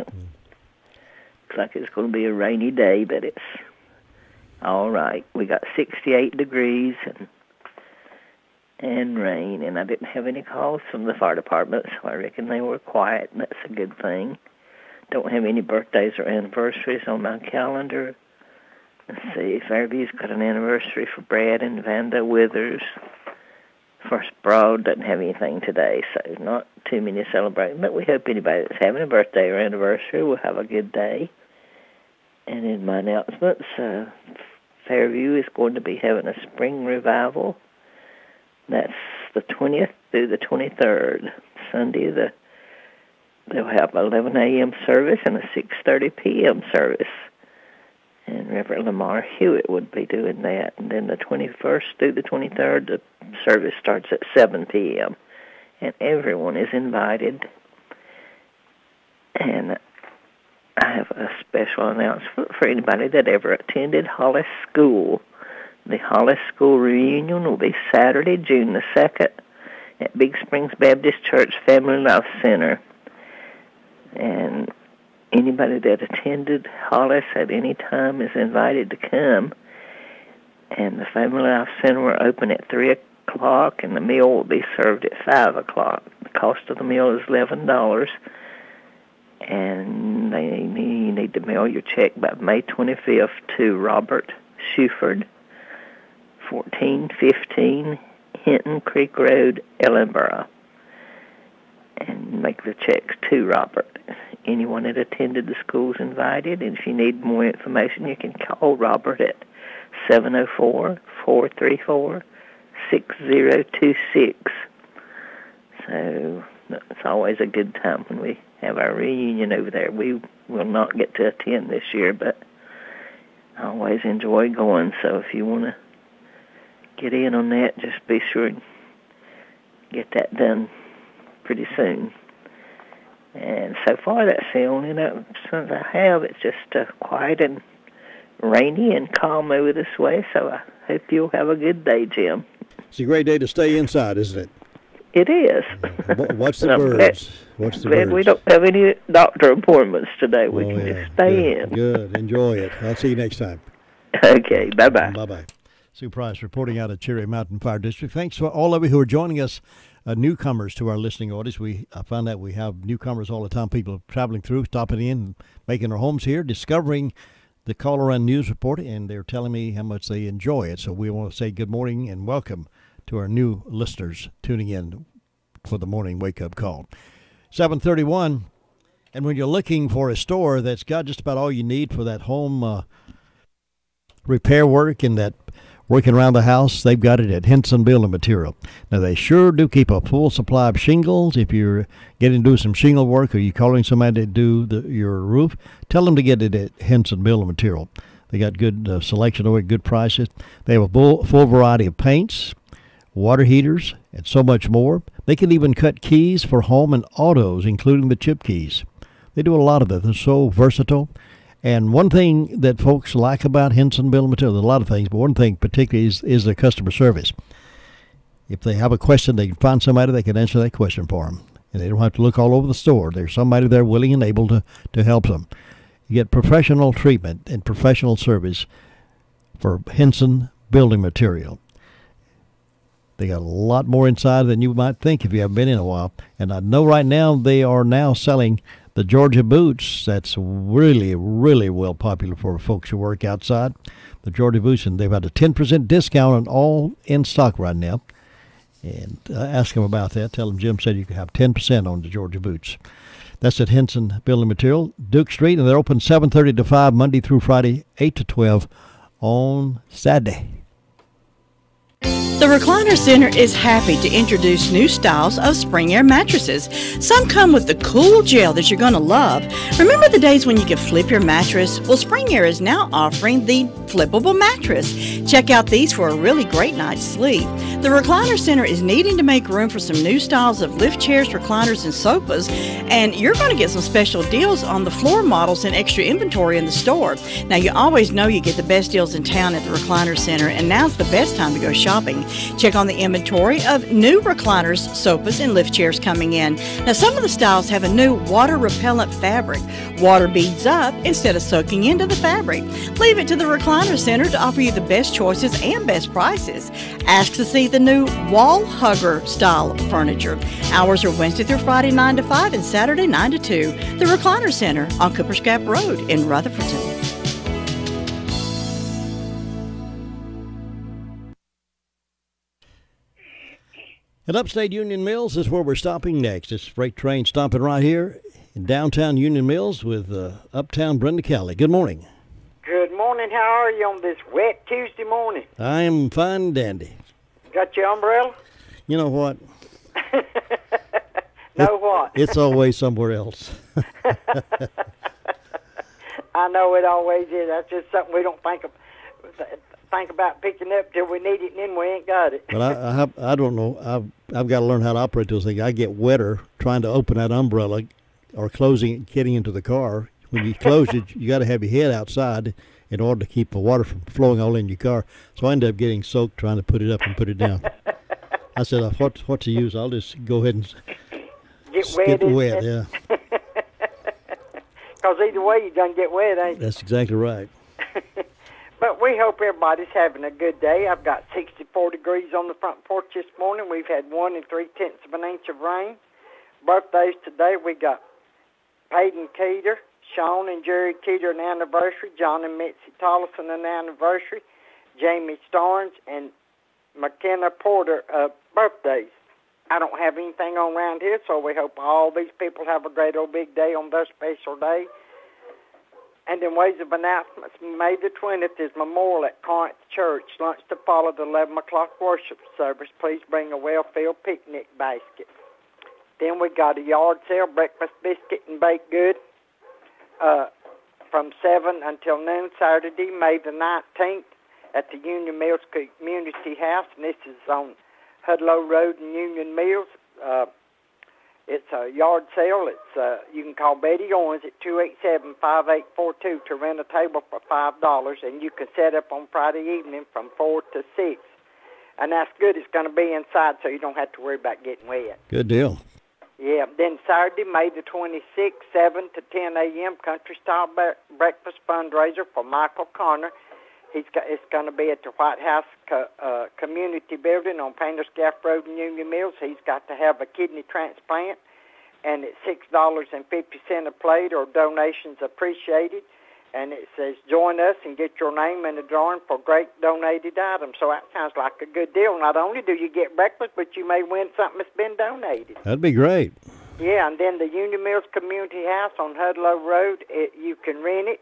Looks like it's going to be a rainy day, but it's all right. We got 68 degrees and rain, and I didn't have any calls from the fire department, so I reckon they were quiet, and that's a good thing. Don't have any birthdays or anniversaries on my calendar. Let's see, Fairview's got an anniversary for Brad and Vanda Withers. First Broad doesn't have anything today, so not too many celebrating, but we hope anybody that's having a birthday or anniversary will have a good day. And in my announcements, Fairview is going to be having a spring revival. That's the 20th through the 23rd. Sunday, they'll have an 11 a.m. service and a 6:30 p.m. service. And Reverend Lamar Hewitt would be doing that. And then the 21st through the 23rd, the service starts at 7 p.m. And everyone is invited. And I have a special announcement for anybody that ever attended Hollis School. The Hollis School reunion will be Saturday, June the 2nd at Big Springs Baptist Church Family Life Center. And anybody that attended Hollis at any time is invited to come. And the Family Life Center will open at 3 o'clock, and the meal will be served at 5 o'clock. The cost of the meal is $11. And you need to mail your check by May 25th to Robert Shuford, 1415 Hinton Creek Road, Ellenboro. And make the checks to Robert. Anyone that attended the school is invited, and if you need more information, you can call Robert at 704-434-6026. So it's always a good time when we have our reunion over there. We will not get to attend this year, but I always enjoy going. So if you want to get in on that, just be sure and get that done pretty soon. And so far, that's the only since I have. It's just quiet and rainy and calm over this way, so I hope you'll have a good day, Jim. It's a great day to stay inside, isn't it? It is. Watch the birds. Watch the birds. We don't have any doctor appointments today. We can just stay in. Good. Enjoy it. I'll see you next time. Okay. Bye-bye. Bye-bye. Sue Price reporting out of Cherry Mountain Fire District. Thanks for all of you who are joining us, newcomers to our listening audience. I found out we have newcomers all the time, people traveling through, stopping in, making their homes here, discovering the Call Around News Report, and they're telling me how much they enjoy it. So we want to say good morning and welcome to our new listeners tuning in for the morning wake-up call. 7:31, and when you're looking for a store that's got just about all you need for that home repair work and that working around the house, they've got it at Henson Building Material. Now, they sure do keep a full supply of shingles. If you're getting to do some shingle work or you're calling somebody to do your roof, tell them to get it at Henson Building Material. They got good selection over good prices. They have a full variety of paints, water heaters, and so much more. They can even cut keys for home and autos, including the chip keys. They do a lot of it. They're so versatile. And one thing that folks like about Henson Building Materials, a lot of things, but one thing particularly is their customer service. If they have a question, they can find somebody that can answer that question for them. And they don't have to look all over the store. There's somebody there willing and able to help them. You get professional treatment and professional service for Henson Building Material. They got a lot more inside than you might think if you haven't been in a while. And I know right now they are now selling the Georgia boots. That's really, really well popular for folks who work outside. The Georgia boots, and they've had a 10% discount on all in stock right now. And ask them about that. Tell them Jim said you can have 10% on the Georgia boots. That's at Henson Building Material, Duke Street, and they're open 7:30 to 5 Monday through Friday, 8 to 12 on Saturday. The Recliner Center is happy to introduce new styles of Spring Air mattresses. Some come with the cool gel that you're going to love. Remember the days when you could flip your mattress? Well, Spring Air is now offering the flippable mattress. Check out these for a really great night's sleep. The Recliner Center is needing to make room for some new styles of lift chairs, recliners, and sofas, and you're going to get some special deals on the floor models and extra inventory in the store. Now, you always know you get the best deals in town at the Recliner Center, and now's the best time to go shopping. Check on the inventory of new recliners, sofas, and lift chairs coming in. Now, some of the styles have a new water-repellent fabric. Water beads up instead of soaking into the fabric. Leave it to the Recliner Center to offer you the best choices and best prices. Ask to see the new wall hugger style furniture. Hours are Wednesday through Friday 9 to 5 and Saturday 9 to 2. The Recliner Center on Cooper's Gap Road in Rutherfordton. At Upstate Union Mills is where we're stopping next. It's freight train stopping right here in downtown Union Mills with Uptown Brenda Kelly. Good morning. Good morning. How are you on this wet Tuesday morning? I am fine and dandy. Got your umbrella? You know what? What? It's always somewhere else. I know it always is. That's just something we don't think about picking up till we need it, and then we ain't got it. But I don't know. I've got to learn how to operate those things. I get wetter trying to open that umbrella or closing it, getting into the car. When you close it, you got to have your head outside in order to keep the water from flowing all in your car. So I ended up getting soaked trying to put it up and put it down. I said, what to use? I'll just go ahead and get wet. Yeah. Because either way, you done get wet, ain't you? That's exactly right. But we hope everybody's having a good day. I've got 64 degrees on the front porch this morning. We've had 1 3/10 of an inch of rain. Birthdays today, we got Peyton Keeter, Sean and Jerry Keeter an anniversary, John and Mitzi Tollison an anniversary, Jamie Starnes and McKenna Porter birthdays. I don't have anything on around here, so we hope all these people have a great old big day on their special day. And in ways of announcements, May the 20th is Memorial at Corinth Church. Lunch to follow the 11 o'clock worship service. Please bring a well-filled picnic basket. Then we got a yard sale, breakfast biscuit and baked good, from 7 until noon Saturday, May the 19th at the Union Mills Community House. And this is on Hudlow Road in Union Mills. It's a yard sale. It's you can call Betty Owens at 287-5842 to rent a table for $5, and you can set up on Friday evening from 4 to 6. And that's good. It's going to be inside, so you don't have to worry about getting wet. Good deal. Yeah. Then Saturday, May the 26th, 7 to 10 a.m., country-style breakfast fundraiser for Michael Connor. It's going to be at the White House Community Building on Painter's Gap Road in Union Mills. He's got to have a kidney transplant, and it's $6.50 a plate, or donations appreciated. And it says, join us and get your name in the drawing for great donated items. So that sounds like a good deal. Not only do you get breakfast, but you may win something that's been donated. That'd be great. Yeah, and then the Union Mills Community House on Hudlow Road, you can rent it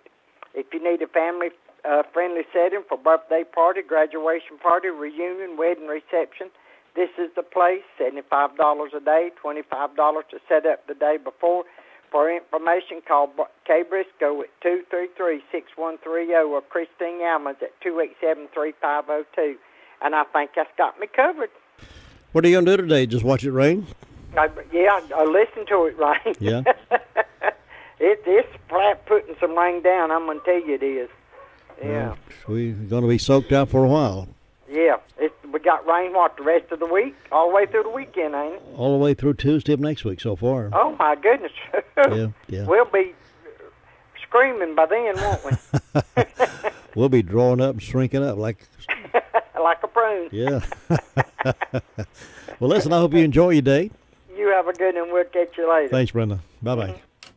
if you need a family-friendly setting for birthday party, graduation party, reunion, wedding reception. This is the place, $75 a day, $25 to set up the day before. For information, call Kay Briscoe at 233-6130 or Christine Almans at 287-3502. And I think that's got me covered. What are you going to do today? Just watch it rain? I listen to it rain. Yeah. It's flat putting some rain down, I'm going to tell you it is. Yeah. We're going to be soaked out for a while. Yeah. We got rain, the rest of the week? All the way through the weekend, ain't it? All the way through Tuesday of next week so far. Oh, my goodness. Yeah. We'll be screaming by then, won't we? We'll be drawing up and shrinking up like a prune. Yeah. Well, listen, I hope you enjoy your day. You have a good one. We'll catch you later. Thanks, Brenda. Bye-bye. Mm-hmm.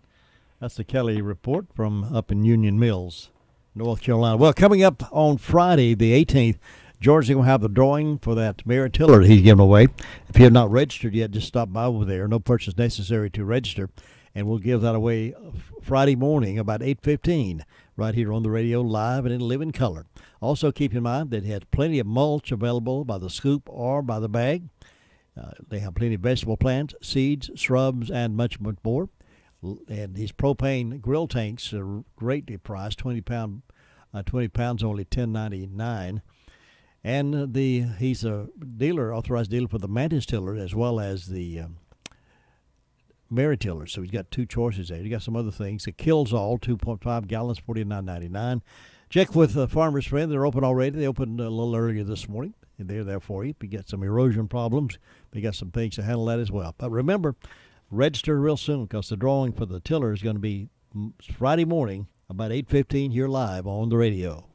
That's the Kelly Report from up in Union Mills, North Carolina. Well, coming up on Friday, the 18th, George is going to have the drawing for that Mary Tiller he's giving away. If you have not registered yet, just stop by over there. No purchase necessary to register. And we'll give that away Friday morning about 8:15 right here on the radio, live and in living color. Also, keep in mind that he has plenty of mulch available by the scoop or by the bag. They have plenty of vegetable plants, seeds, shrubs, and much, much more. And his propane grill tanks are greatly priced, 20 pounds only $10.99. And he's a dealer, authorized dealer for the Mantis Tiller as well as the Mary Tiller. So he's got two choices there. He got some other things. The Kills All, 2.5 gallons, $49.99. Check with Farmer's Friend. They're open already. They opened a little earlier this morning. They're there for you. If you got some erosion problems, they got some things to handle that as well. But remember, register real soon because the drawing for the tiller is going to be Friday morning about 8:15 here live on the radio.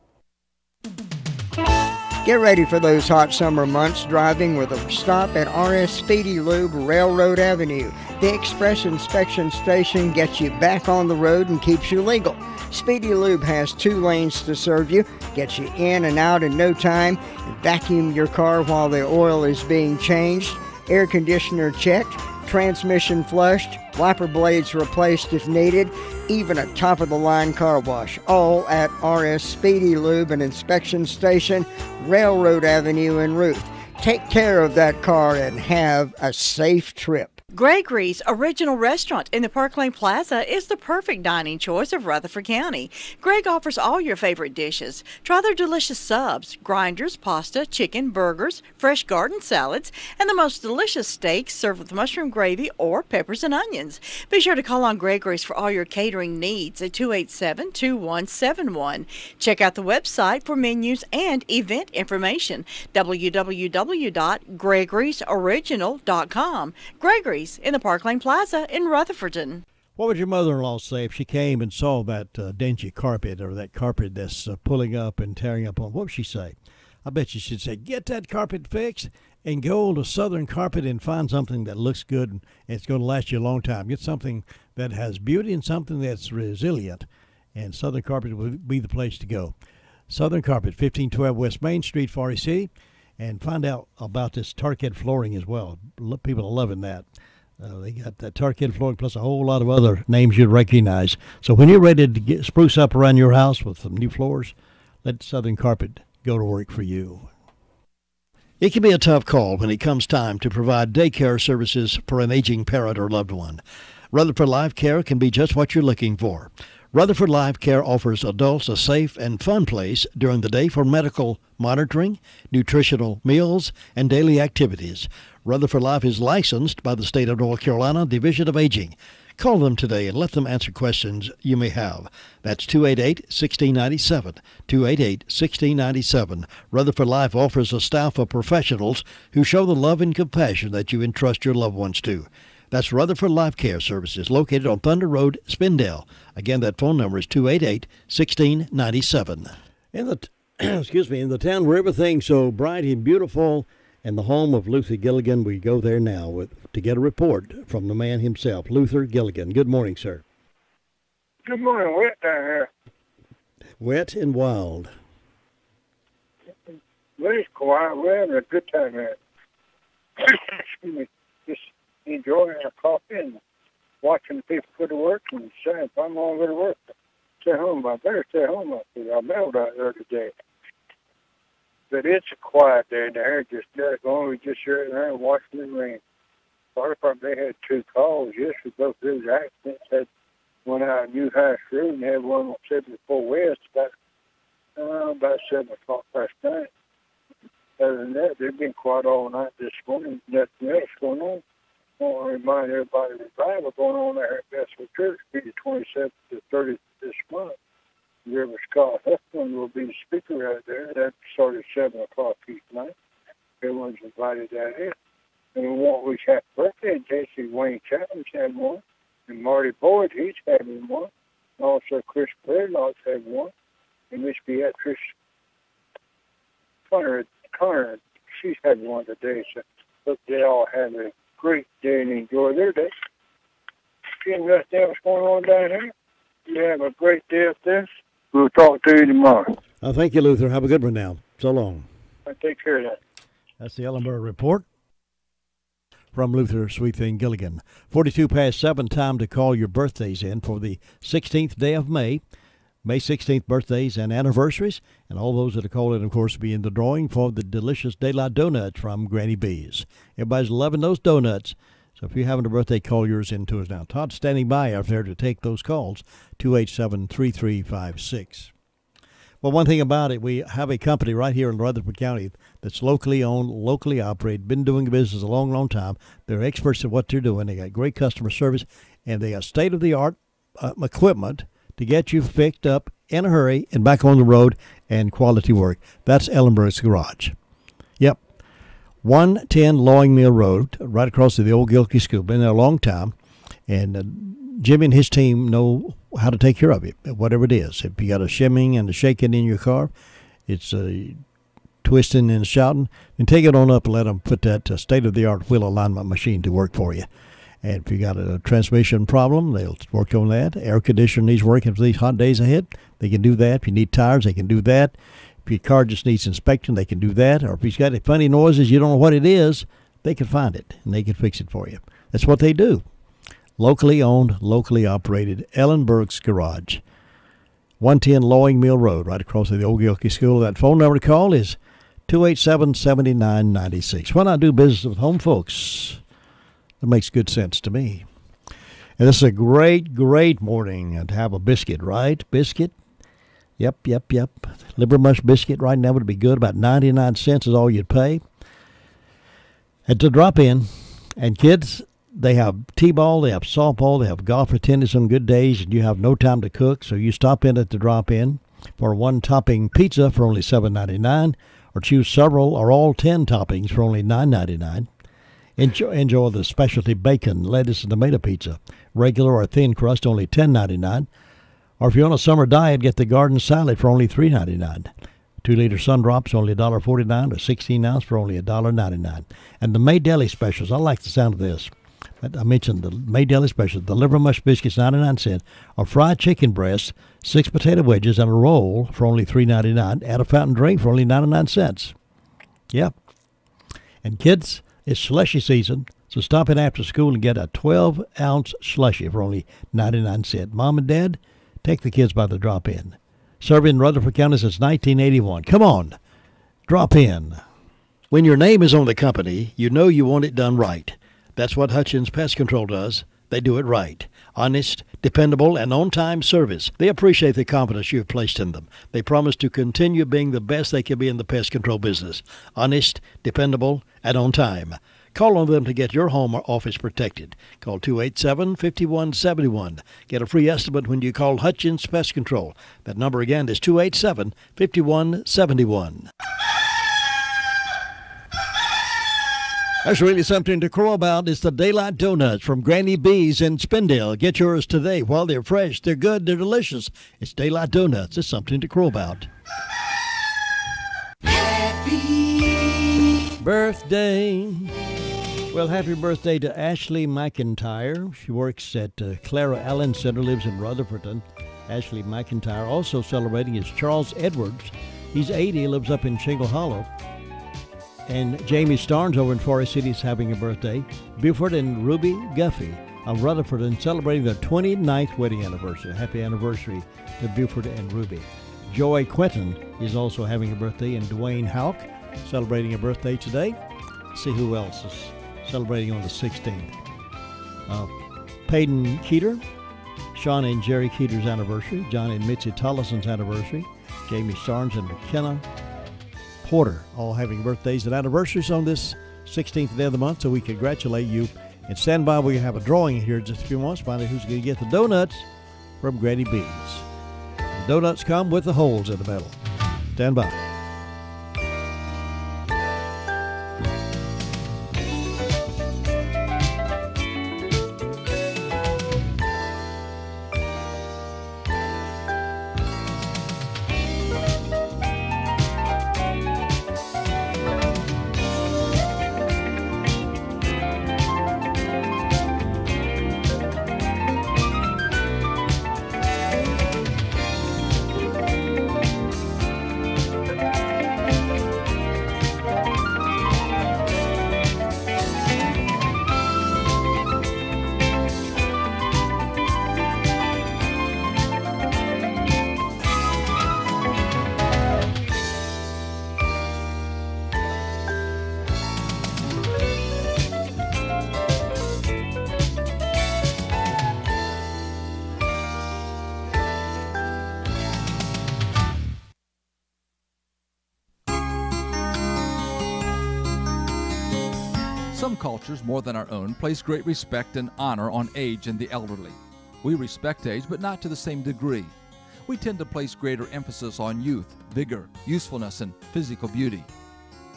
Get ready for those hot summer months driving with a stop at RS Speedy Lube, Railroad Avenue. The Express Inspection Station gets you back on the road and keeps you legal. Speedy Lube has 2 lanes to serve you, gets you in and out in no time, and vacuum your car while the oil is being changed, air conditioner checked, transmission flushed, wiper blades replaced if needed, even a top-of-the-line car wash, all at RS Speedy Lube and Inspection Station, Railroad Avenue in Ruth. Take care of that car and have a safe trip. Gregory's Original Restaurant in the Park Lane Plaza is the perfect dining choice of Rutherford County. Greg offers all your favorite dishes. Try their delicious subs, grinders, pasta, chicken, burgers, fresh garden salads, and the most delicious steaks served with mushroom gravy or peppers and onions. Be sure to call on Gregory's for all your catering needs at 287-2171. Check out the website for menus and event information, www.gregorysoriginal.com. Gregory's in the Park Lane Plaza in Rutherfordton. What would your mother-in-law say if she came and saw that dingy carpet or that carpet that's pulling up and tearing up on? What would she say? I bet you she'd say, get that carpet fixed and go to Southern Carpet and find something that looks good and it's going to last you a long time. Get something that has beauty and something that's resilient, and Southern Carpet would be the place to go. Southern Carpet, 1512 West Main Street, Forest City, and find out about this Tarkett flooring as well. People are loving that. They got that Tarkett flooring plus a whole lot of other names you'd recognize. So when you're ready to spruce up around your house with some new floors, let Southern Carpet go to work for you. It can be a tough call when it comes time to provide daycare services for an aging parent or loved one. Rutherford Life Care can be just what you're looking for. Rutherford Life Care offers adults a safe and fun place during the day for medical monitoring, nutritional meals, and daily activities. Rutherford Life is licensed by the state of North Carolina Division of Aging. Call them today and let them answer questions you may have. That's 288-1697, 288-1697. Rutherford Life offers a staff of professionals who show the love and compassion that you entrust your loved ones to. That's Rutherford Life Care Services, located on Thunder Road, Spindale. Again, that phone number is 288-1697. In the town where everything's so bright and beautiful, and the home of Luther Gilligan, we go there now to get a report from the man himself, Luther Gilligan. Good morning, sir. Good morning. Wet down here. Wet and wild. Well, it's quiet. We're having a good time here. Excuse me. Just enjoying our coffee and watching people go to work and saying, if I'm going to go to work, stay home. I better stay home. I mailed out there today. But it's a quiet day there. Just let it go. We just sitting there and watching the rain. Fire department, they had 2 calls yesterday. Both those accidents had one out of New House Road and had one on 74 West about 7 o'clock last night. Other than that, they've been quiet all night this morning. Nothing else going on. I want to remind everybody the revival going on there at Bethel Church will be the 27th to 30th this month. Reverend Scott Huffman will be the speaker right there. That started at 7 o'clock each night. Everyone's invited that in. And we want to wish happy birthday to J.C. Wayne Chapman's had one. And Marty Boyd, he's having one. And also Chris Bradlock's had one. And Miss Beatrice Connor, she's had one today. So hope they all have a great day and enjoy their day. Seeing nothing else going on down here. You have a great day up there. We'll talk to you tomorrow. Thank you, Luther. Have a good one now. So long. Take care of that. That's the Ellenborough Report from Luther Sweet Thing Gilligan. 42 past 7, time to call your birthdays in for the 16th day of May. May 16th birthdays and anniversaries. And all those that are called in, of course, will be in the drawing for the delicious Daylight Donuts from Granny B's. Everybody's loving those donuts. So if you're having a birthday, call yours in to us now. Todd's standing by out there to take those calls, 287-3356. Well, one thing about it, we have a company right here in Rutherford County that's locally owned, locally operated, been doing business a long, long time. They're experts at what they're doing. They got great customer service, and they got state-of-the-art equipment to get you fixed up in a hurry and back on the road and quality work. That's Ellenborough's Garage. Yep. 110 Lowing Mill Road, right across to the old Gilkey School. Been there a long time. And Jimmy and his team know how to take care of you, whatever it is. If you got a shimming and a shaking in your car, it's a twisting and shouting, then take it on up and let them put that state-of-the-art wheel alignment machine to work for you. And if you got a transmission problem, they'll work on that. Air conditioner needs working for these hot days ahead, they can do that. If you need tires, they can do that. If your car just needs inspection, they can do that. Or if it's got funny noises, you don't know what it is, they can find it, and they can fix it for you. That's what they do. Locally owned, locally operated, Ellenberg's Garage. 110 Lowing Mill Road, right across the old Gilkey School. That phone number to call is 287-7996. Why not do business with home folks? That makes good sense to me. And this is a great, great morning to have a biscuit, right? Biscuit. Yep. Liver mush biscuit right now would be good. About 99 cents is all you'd pay. And to drop in. And kids, they have t-ball, they have softball, they have golf or tennis on good days, and you have no time to cook, so you stop in at the drop-in for one topping pizza for only $7.99, or choose several or all 10 toppings for only $9.99. Enjoy the specialty bacon, lettuce, and tomato pizza. Regular or thin crust, only $10.99. Or if you're on a summer diet, get the garden salad for only $3.99. 2-liter Sun Drops, only $1.49, or 16 ounce for only $1.99. And the May Deli specials, I like the sound of this. I mentioned the May Deli special, the liver mush biscuits, 99 cents, or fried chicken breasts, 6 potato wedges, and a roll for only $3.99. Add a fountain drink for only 99 cents. Yep. And kids, it's slushy season, so stop in after school and get a 12-ounce slushy for only 99 cents. Mom and Dad, take the kids by the drop-in. Serving Rutherford County since 1981. Come on, drop in. When your name is on the company, you know you want it done right. That's what Hutchins Pest Control does. They do it right. Honest, dependable, and on-time service. They appreciate the confidence you have placed in them. They promise to continue being the best they can be in the pest control business. Honest, dependable, and on time. Call on them to get your home or office protected. Call 287-5171. Get a free estimate when you call Hutchins Pest Control. That number again is 287-5171. There's really something to crow about. It's the Daylight Donuts from Granny B's in Spindale. Get yours today. While they're fresh, they're good, they're delicious. It's Daylight Donuts. It's something to crow about. Happy birthday. Well, happy birthday to Ashley McIntyre. She works at Clara Allen Center, lives in Rutherfordton. Ashley McIntyre. Also celebrating is Charles Edwards. He's 80, lives up in Shingle Hollow. And Jamie Starnes over in Forest City is having a birthday. Buford and Ruby Guffey of Rutherfordton celebrating their 29th wedding anniversary. Happy anniversary to Buford and Ruby. Joy Quentin is also having a birthday, and Dwayne Houck celebrating a birthday today. Let's see who else is celebrating on the 16th. Peyton Keeter, Sean and Jerry Keeter's anniversary, John and Mitzi Tollison's anniversary, Jamie Starnes and McKenna Porter, all having birthdays and anniversaries on this 16th day of the month, so we congratulate you. And stand by, we have a drawing here in just a few months, find out who's going to get the donuts from Granny B's. The donuts come with the holes in the middle. Stand by. Some cultures, more than our own, place great respect and honor on age and the elderly. We respect age, but not to the same degree. We tend to place greater emphasis on youth, vigor, usefulness, and physical beauty.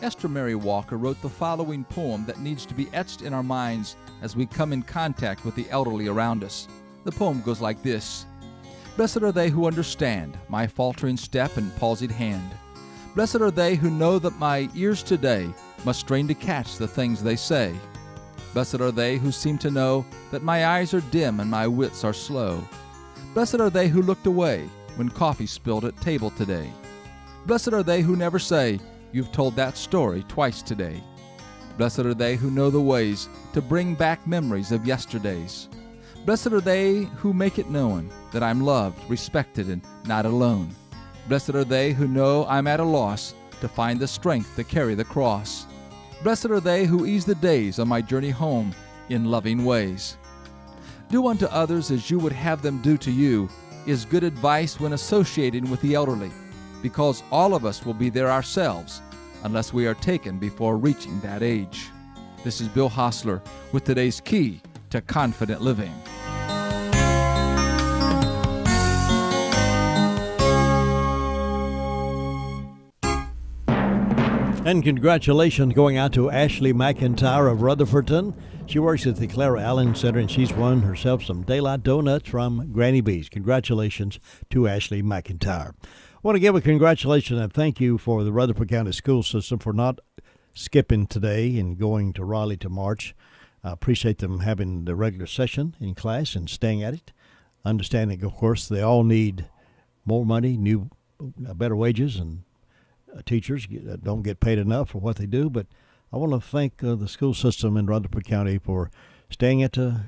Esther Mary Walker wrote the following poem that needs to be etched in our minds as we come in contact with the elderly around us. The poem goes like this. Blessed are they who understand my faltering step and palsied hand. Blessed are they who know that my ears today must strain to catch the things they say. Blessed are they who seem to know that my eyes are dim and my wits are slow. Blessed are they who looked away when coffee spilled at table today. Blessed are they who never say, you've told that story twice today. Blessed are they who know the ways to bring back memories of yesterdays. Blessed are they who make it known that I'm loved, respected, and not alone. Blessed are they who know I'm at a loss to find the strength to carry the cross. Blessed are they who ease the days on my journey home in loving ways. Do unto others as you would have them do to you is good advice when associating with the elderly, because all of us will be there ourselves unless we are taken before reaching that age. This is Bill Hostler with today's Key to Confident Living. And congratulations going out to Ashley McIntyre of Rutherfordton. She works at the Clara Allen Center, and she's won herself some Daylight Donuts from Granny B's. Congratulations to Ashley McIntyre. I want to give a congratulations and thank you for the Rutherford County School System for not skipping today and going to Raleigh to march. I appreciate them having the regular session in class and staying at it. Understanding, of course, they all need more money, better wages, and teachers don't get paid enough for what they do, but I want to thank the school system in Rutherford County for staying at the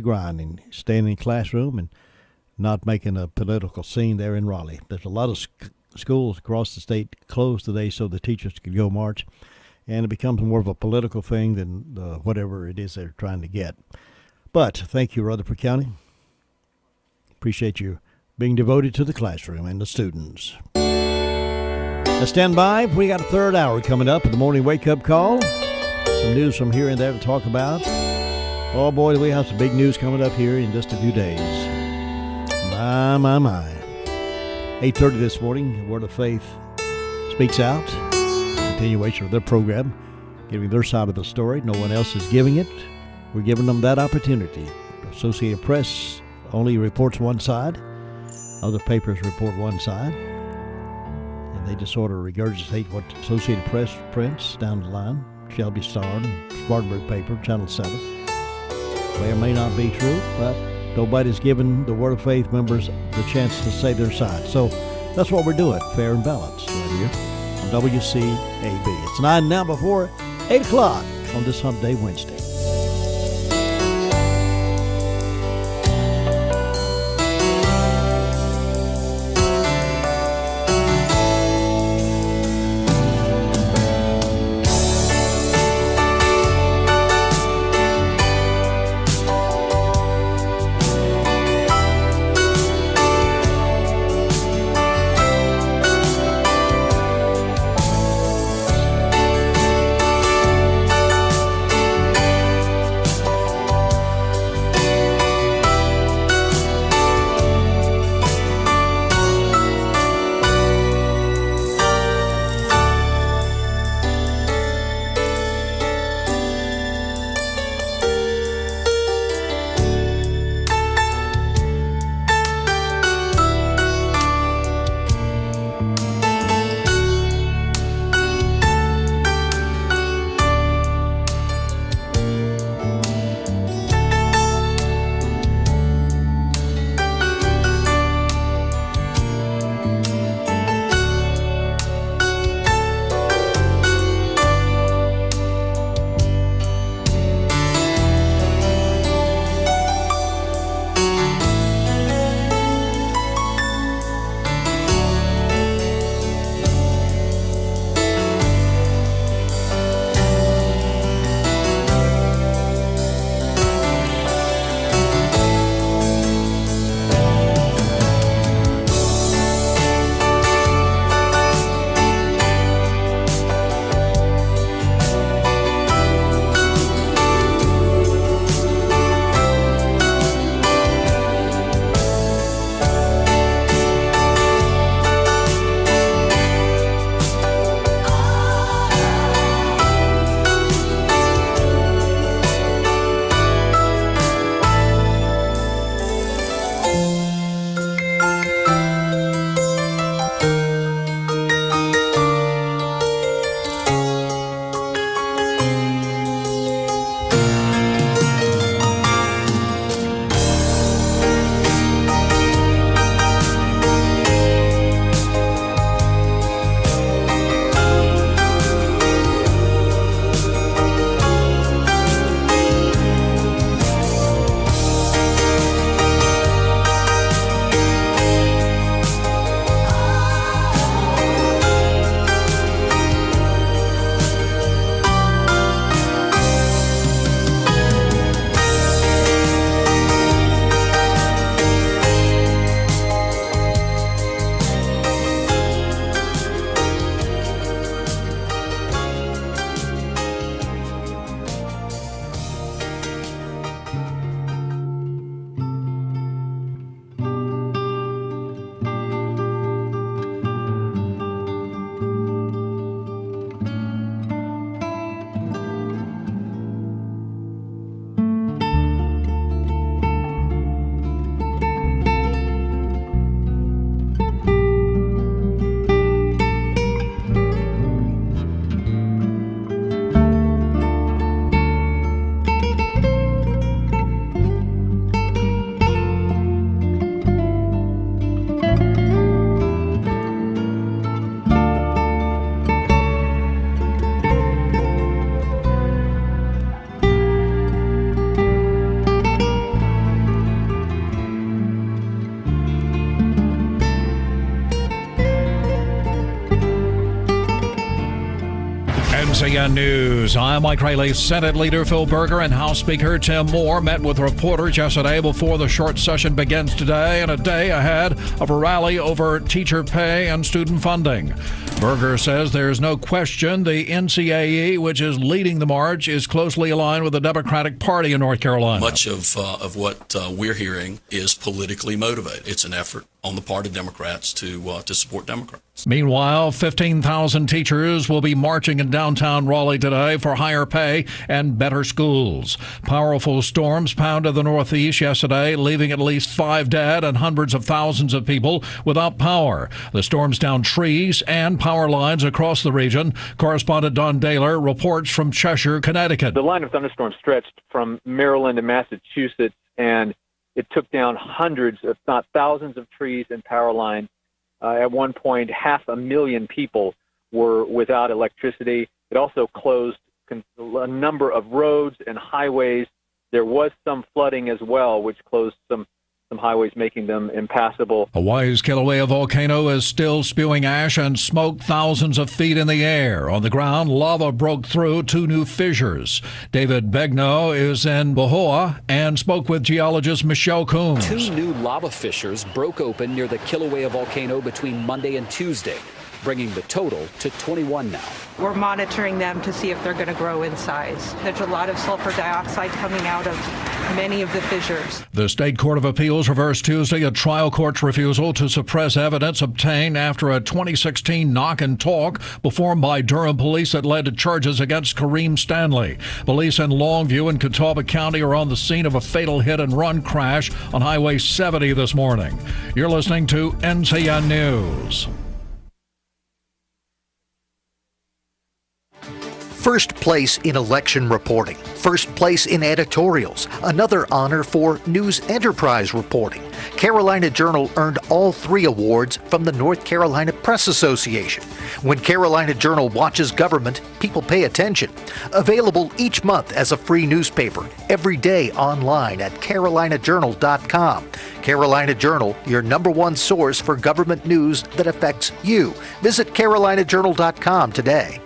grind and staying in the classroom and not making a political scene there in Raleigh. There's a lot of schools across the state closed today so the teachers could go march, and it becomes more of a political thing than whatever it is they're trying to get. But thank you, Rutherford County. Appreciate you being devoted to the classroom and the students. Now stand by. We got a third hour coming up in the morning wake-up call. Some news from here and there to talk about. Oh, boy, we have some big news coming up here in just a few days. My. 8:30 this morning, Word of Faith Speaks Out. Continuation of their program, giving their side of the story. No one else is giving it. We're giving them that opportunity. Associated Press only reports one side. Other papers report one side. And they just sort of regurgitate what Associated Press prints down the line. Shelby Star and Spartanburg paper, Channel 7. May or may not be true, but nobody's given the Word of Faith members the chance to say their side. So that's what we're doing, fair and balanced, right here on WCAB. It's 9 now before 8 o'clock on this Hump Day Wednesday. NCN News. I'm Mike Rayleigh. Senate Leader Phil Berger and House Speaker Tim Moore met with reporters yesterday before the short session begins today, and a day ahead of a rally over teacher pay and student funding. Berger says there's no question the NCAE, which is leading the march, is closely aligned with the Democratic Party in North Carolina. Much of what we're hearing is politically motivated. It's an effort on the part of Democrats to support Democrats. Meanwhile, 15,000 teachers will be marching in downtown Raleigh today for higher pay and better schools. Powerful storms pounded the Northeast yesterday, leaving at least 5 dead and hundreds of thousands of people without power. The storms downed trees and power lines across the region. Correspondent Don Daler reports from Cheshire, Connecticut. The line of thunderstorms stretched from Maryland to Massachusetts, and it took down hundreds, if not thousands, of trees and power lines. At one point, 500,000 people were without electricity. It also closed a number of roads and highways. There was some flooding as well, which closed some highways, making them impassable. Hawaii's Kilauea volcano is still spewing ash and smoke thousands of feet in the air. On the ground, lava broke through 2 new fissures. David Begnaud is in Bohoa and spoke with geologist Michelle Coombs. 2 new lava fissures broke open near the Kilauea volcano between Monday and Tuesday, bringing the total to 21 now. We're monitoring them to see if they're going to grow in size. There's a lot of sulfur dioxide coming out of many of the fissures. The State Court of Appeals reversed Tuesday a trial court's refusal to suppress evidence obtained after a 2016 knock and talk performed by Durham police that led to charges against Kareem Stanley. Police in Longview and Catawba County are on the scene of a fatal hit-and-run crash on Highway 70 this morning. You're listening to NCN News. First place in election reporting, first place in editorials, another honor for news enterprise reporting. Carolina Journal earned all 3 awards from the North Carolina Press Association. When Carolina Journal watches government, people pay attention. Available each month as a free newspaper, every day online at carolinajournal.com. Carolina Journal, your #1 source for government news that affects you. Visit carolinajournal.com today.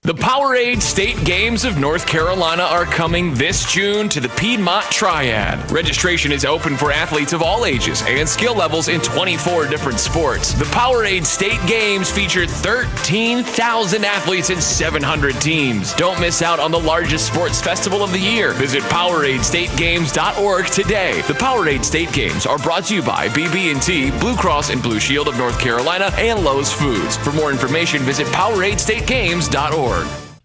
The Powerade State Games of North Carolina are coming this June to the Piedmont Triad. Registration is open for athletes of all ages and skill levels in 24 different sports. The Powerade State Games feature 13,000 athletes and 700 teams. Don't miss out on the largest sports festival of the year. Visit PoweradeStateGames.org today. The Powerade State Games are brought to you by BB&T, Blue Cross and Blue Shield of North Carolina, and Lowe's Foods. For more information, visit PoweradeStateGames.org.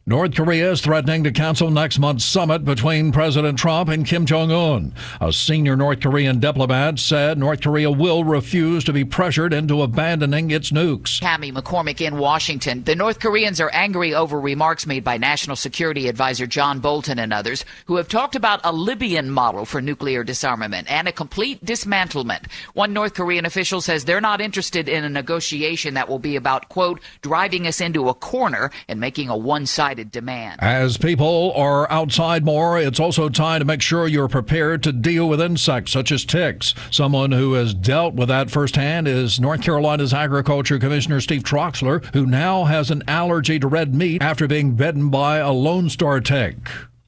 North Korea is threatening to cancel next month's summit between President Trump and Kim Jong-un. A senior North Korean diplomat said North Korea will refuse to be pressured into abandoning its nukes. Tammy McCormick in Washington. The North Koreans are angry over remarks made by National Security Advisor John Bolton and others who have talked about a Libyan model for nuclear disarmament and a complete dismantlement. One North Korean official says they're not interested in a negotiation that will be about, quote, driving us into a corner and making a one-sided demand. As people are outside more, it's also time to make sure you're prepared to deal with insects such as ticks. Someone who has dealt with that firsthand is North Carolina's Agriculture Commissioner Steve Troxler, who now has an allergy to red meat after being bitten by a Lone Star tick.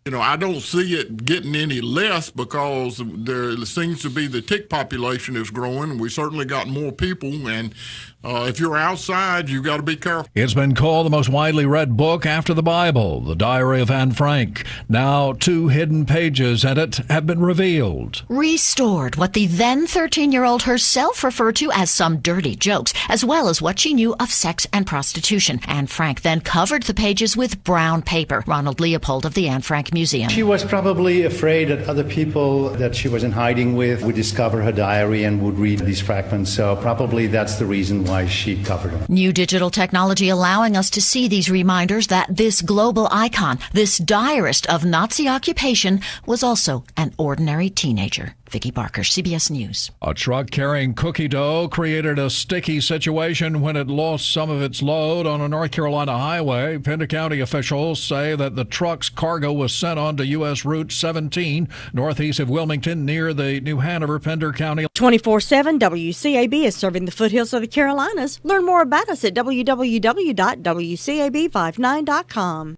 You know, I don't see it getting any less because there seems to be the tick population is growing. We certainly got more people, and if you're outside, you got to be careful. It's been called the most widely read book after the Bible, The Diary of Anne Frank. Now, 2 hidden pages in it have been revealed. Restored what the then 13-year-old herself referred to as some dirty jokes, as well as what she knew of sex and prostitution. Anne Frank then covered the pages with brown paper. Ronald Leopold of the Anne Frank Museum. She was probably afraid that other people that she was in hiding with would discover her diary and would read these fragments. So probably that's the reason why she covered them. New digital technology allowing us to see these reminders that this global icon, this diarist of Nazi occupation, was also an ordinary teenager. Vicki Barker, CBS News. A truck carrying cookie dough created a sticky situation when it lost some of its load on a North Carolina highway. Pender County officials say that the truck's cargo was sent on to U.S. Route 17 northeast of Wilmington near the New Hanover-Pender County. 24/7 WCAB is serving the foothills of the Carolinas. Learn more about us at www.wcab59.com.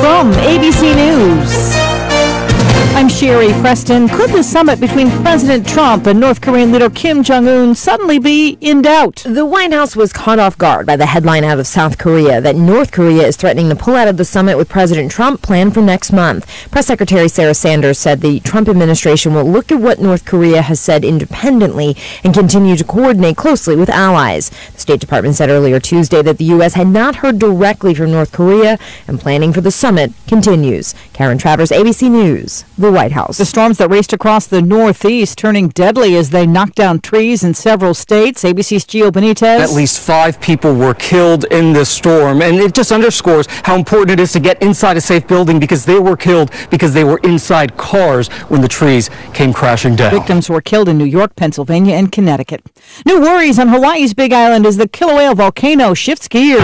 From ABC News, I'm Sherry Preston. Could the summit between President Trump and North Korean leader Kim Jong-un suddenly be in doubt? The White House was caught off guard by the headline out of South Korea that North Korea is threatening to pull out of the summit with President Trump planned for next month. Press Secretary Sarah Sanders said the Trump administration will look at what North Korea has said independently and continue to coordinate closely with allies. The State Department said earlier Tuesday that the U.S. had not heard directly from North Korea and planning for the summit continues. Karen Travers, ABC News. The White House. The storms that raced across the Northeast turning deadly as they knocked down trees in several states. ABC's Gio Benitez. At least 5 people were killed in this storm, and it just underscores how important it is to get inside a safe building because they were killed because they were inside cars when the trees came crashing down. Victims were killed in New York, Pennsylvania, and Connecticut. New worries on Hawaii's Big Island as the Kilauea volcano shifts gears.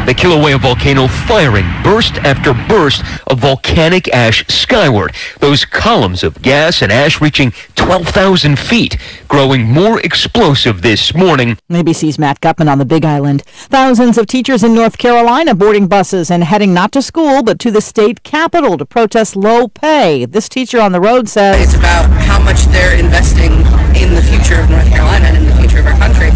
The Kilauea volcano firing burst after burst of volcanic ash skyward. Those columns of gas and ash reaching 12,000 feet, growing more explosive this morning. ABC's Matt Gutman on the Big Island. Thousands of teachers in North Carolina boarding buses and heading not to school but to the state capitol to protest low pay. This teacher on the road says it's about how much they're investing in the future of North Carolina and in the future of our country,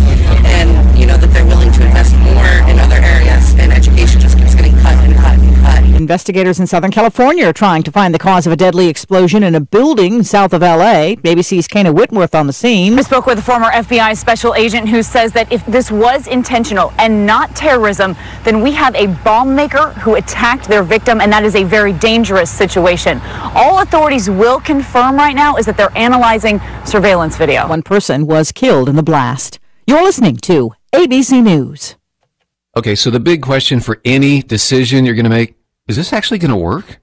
and you know that they're willing to invest more in other areas, and education just keeps getting cut and cut and cut. Investigators in Southern California are trying to find the cause of a deadly explosion in a building south of L.A. ABC's Kana Whitworth on the scene. We spoke with a former FBI special agent who says that if this was intentional and not terrorism, then we have a bomb maker who attacked their victim, and that is a very dangerous situation. All authorities will confirm right now is that they're analyzing surveillance video. One person was killed in the blast. You're listening to ABC News. Okay, so the big question for any decision you're going to make, is this actually going to work?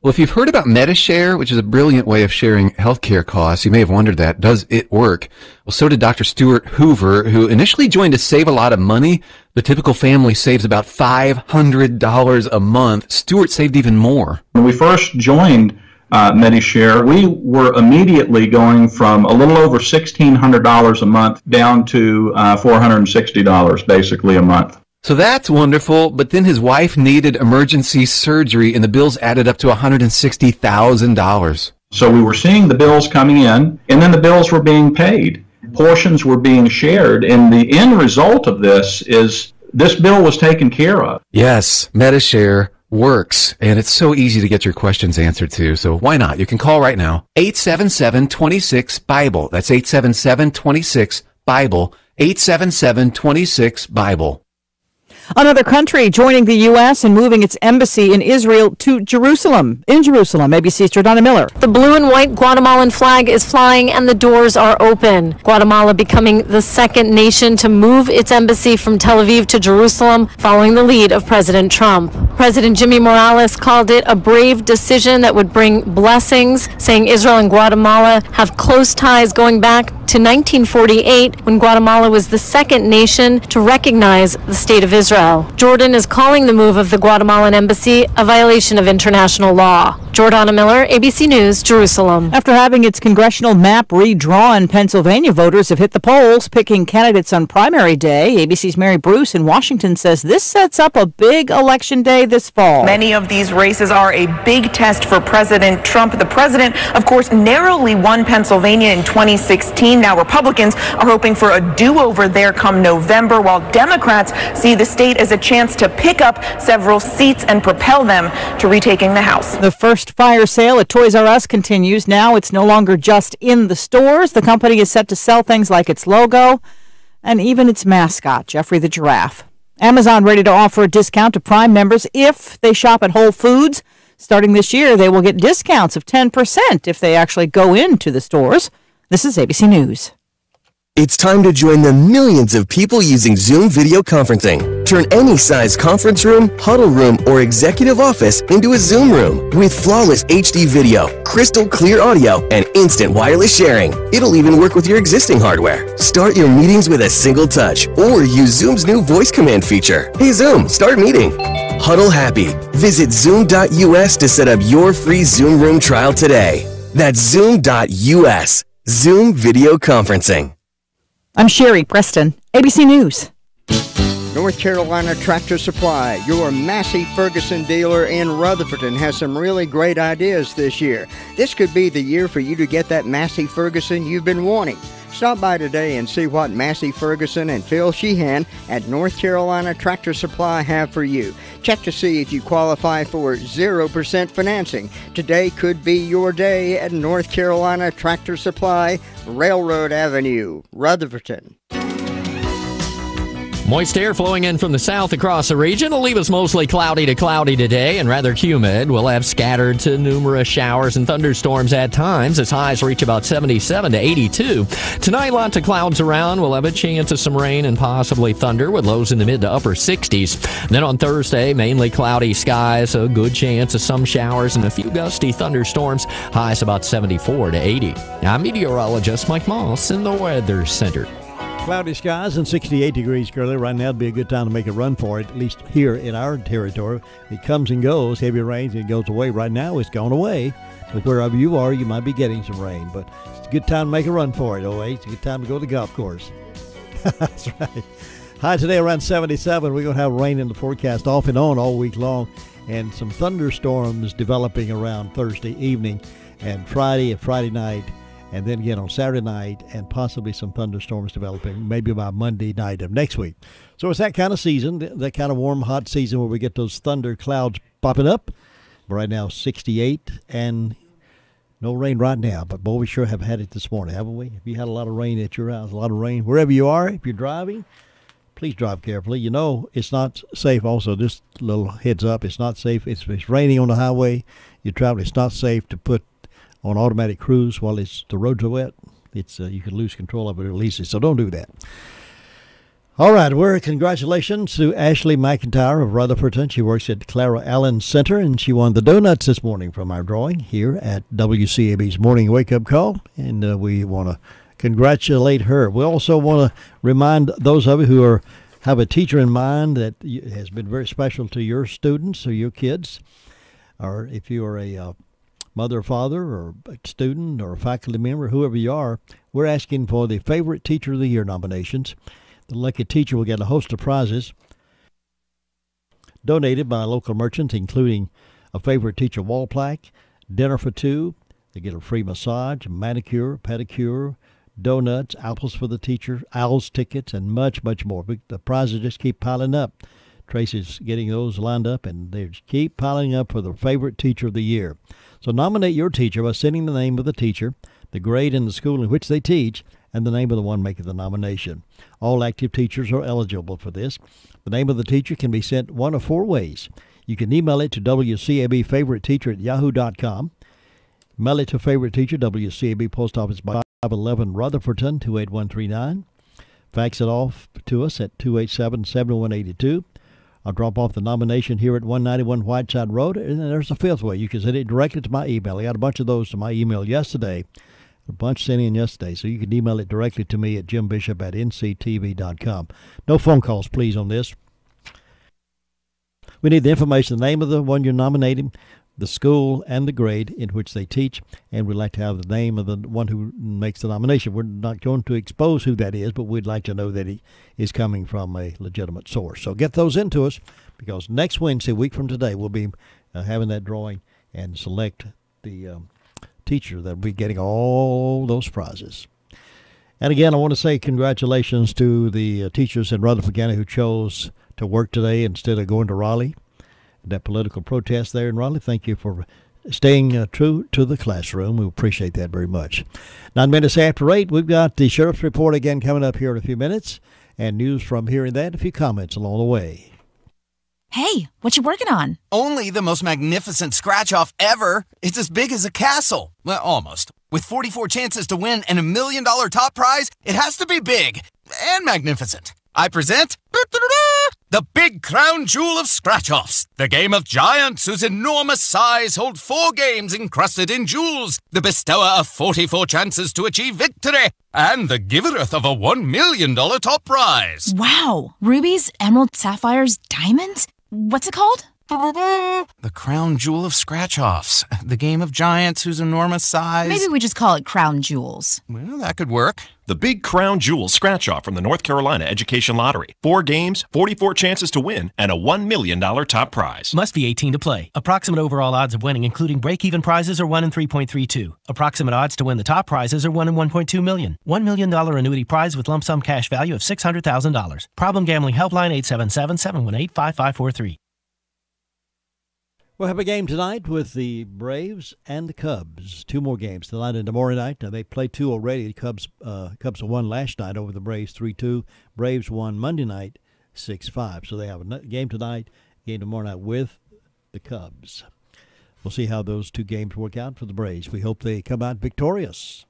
Well, if you've heard about MediShare, which is a brilliant way of sharing healthcare costs, you may have wondered that. Does it work? Well, so did Dr. Stuart Hoover, who initially joined to save a lot of money. The typical family saves about $500 a month. Stuart saved even more. When we first joined MediShare, we were immediately going from a little over $1,600 a month down to $460 basically a month. So that's wonderful, but then his wife needed emergency surgery and the bills added up to $160,000. So we were seeing the bills coming in, and then the bills were being paid. Portions were being shared, and the end result of this is this bill was taken care of. Yes, MediShare works, and it's so easy to get your questions answered too, so why not? You can call right now, 877-26-BIBLE. That's 877-26-BIBLE, 877-26-BIBLE. Another country joining the U.S. and moving its embassy in Israel to Jerusalem. In Jerusalem, ABC's Jordana Miller. The blue and white Guatemalan flag is flying and the doors are open. Guatemala becoming the second nation to move its embassy from Tel Aviv to Jerusalem following the lead of President Trump. President Jimmy Morales called it a brave decision that would bring blessings, saying Israel and Guatemala have close ties going back to 1948, when Guatemala was the second nation to recognize the state of Israel. Jordan is calling the move of the Guatemalan embassy a violation of international law. Jordana Miller, ABC News, Jerusalem. After having its congressional map redrawn, Pennsylvania voters have hit the polls, picking candidates on primary day. ABC's Mary Bruce in Washington says this sets up a big election day this fall. Many of these races are a big test for President Trump. The president, of course, narrowly won Pennsylvania in 2016. Now Republicans are hoping for a do-over there come November, while Democrats see the state as a chance to pick up several seats and propel them to retaking the House. The first fire sale at Toys R Us continues. Now it's no longer just in the stores. The company is set to sell things like its logo and even its mascot, Jeffrey the Giraffe. Amazon ready to offer a discount to Prime members if they shop at Whole Foods. Starting this year, they will get discounts of 10% if they actually go into the stores. This is ABC News. It's time to join the millions of people using Zoom video conferencing. Turn any size conference room, huddle room, or executive office into a Zoom room with flawless HD video, crystal clear audio, and instant wireless sharing. It'll even work with your existing hardware. Start your meetings with a single touch or use Zoom's new voice command feature. Hey Zoom, start meeting. Huddle happy. Visit Zoom.us to set up your free Zoom room trial today. That's Zoom.us. Zoom video conferencing. I'm Sherry Preston, ABC News. North Carolina Tractor Supply, your Massey Ferguson dealer in Rutherfordton, has some really great ideas this year. This could be the year for you to get that Massey Ferguson you've been wanting. Stop by today and see what Massey Ferguson and Phil Sheehan at North Carolina Tractor Supply have for you. Check to see if you qualify for 0% financing. Today could be your day at North Carolina Tractor Supply, Railroad Avenue, Rutherfordton. Moist air flowing in from the south across the region will leave us mostly cloudy to cloudy today and rather humid. We'll have scattered to numerous showers and thunderstorms at times as highs reach about 77 to 82. Tonight, lots of clouds around. We'll have a chance of some rain and possibly thunder with lows in the mid to upper 60s. Then on Thursday, mainly cloudy skies, a good chance of some showers and a few gusty thunderstorms. Highs about 74 to 80. I'm meteorologist Mike Moss in the Weather Center. Cloudy skies and 68 degrees currently. Right now would be a good time to make a run for it, at least here in our territory. It comes and goes, heavy rains, and it goes away. Right now it's gone away. So wherever you are, you might be getting some rain. But it's a good time to make a run for it, It's a good time to go to the golf course. That's right. High today around 77. We're going to have rain in the forecast off and on all week long. And some thunderstorms developing around Thursday evening and Friday night. And then again on Saturday night, and possibly some thunderstorms developing maybe by Monday night of next week. So it's that kind of season, that kind of warm, hot season where we get those thunder clouds popping up. But right now, 68 and no rain right now. But boy, we sure have had it this morning, haven't we? Have you had a lot of rain at your house, a lot of rain wherever you are? If you're driving, please drive carefully. You know it's not safe. Also, just a little heads up, it's not safe. It's raining on the highway. You're traveling. It's not safe to put on automatic cruise while the roads are wet. It's you can lose control of it or release it, so don't do that. All right, congratulations to Ashley McIntyre of Rutherfordton. She works at Clara Allen Center, and she won the donuts this morning from our drawing here at WCAB's Morning Wake Up Call, and we want to congratulate her. We also want to remind those of you who have a teacher in mind that has been very special to your students or your kids, or if you are a mother or father or a student or a faculty member, whoever you are, we're asking for the Favorite Teacher of the Year nominations. The lucky teacher will get a host of prizes donated by local merchants, including a Favorite Teacher wall plaque, dinner for two. They get a free massage, manicure, pedicure, donuts, apples for the teacher, owls tickets, and much, much more. The prizes just keep piling up. Tracy's getting those lined up, and they just keep piling up for the Favorite Teacher of the Year. So nominate your teacher by sending the name of the teacher, the grade in the school in which they teach, and the name of the one making the nomination. All active teachers are eligible for this. The name of the teacher can be sent one of four ways. You can email it to WCABFavoriteTeacher@yahoo.com. Mail it to Favorite Teacher, WCAB Post Office Box 511 Rutherfordton, 28139. Fax it off to us at 287-7182. I'll drop off the nomination here at 191 Whiteside Road, and then there's a fifth way. You can send it directly to my email. I got a bunch of those to my email yesterday, a bunch sent in yesterday, so you can email it directly to me at jimbishop@nctv.com. No phone calls, please, on this. We need the information, the name of the one you're nominating, the school, and the grade in which they teach, and we'd like to have the name of the one who makes the nomination. We're not going to expose who that is, but we'd like to know that he is coming from a legitimate source. So get those into us, because next Wednesday, a week from today, we'll be having that drawing and select the teacher that will be getting all those prizes. And again, I want to say congratulations to the teachers in Rutherford County who chose to work today instead of going to Raleigh. That political protest there in Raleigh. Thank you for staying true to the classroom. We appreciate that very much. 9 minutes after 8, we've got the Sheriff's Report again coming up here in a few minutes, and news from here and that, a few comments along the way. Hey, what you working on? Only the most magnificent scratch-off ever. It's as big as a castle. Well, almost. With 44 chances to win and $1 million top prize, it has to be big and magnificent. I present the Big Crown Jewel of Scratch-Offs, the game of giants whose enormous size hold 4 games encrusted in jewels, the bestower of 44 chances to achieve victory, and the givereth of a $1 million top prize. Wow. Rubies, emeralds, sapphires, diamonds? What's it called? The Crown Jewel of Scratch-Offs, the game of giants whose enormous size... Maybe we just call it Crown Jewels. Well, that could work. The Big Crown Jewel Scratch-Off from the North Carolina Education Lottery. 4 games, 44 chances to win, and a $1 million top prize. Must be 18 to play. Approximate overall odds of winning, including break-even prizes, are 1 in 3.32. Approximate odds to win the top prizes are 1 in 1.2 million. $1 million annuity prize with lump sum cash value of $600,000. Problem gambling helpline 877-718-5543. We'll have a game tonight with the Braves and the Cubs. 2 more games tonight and tomorrow night. They played 2 already. Cubs won last night over the Braves 3-2. Braves won Monday night 6-5. So they have a game tonight, game tomorrow night with the Cubs. We'll see how those 2 games work out for the Braves. We hope they come out victorious.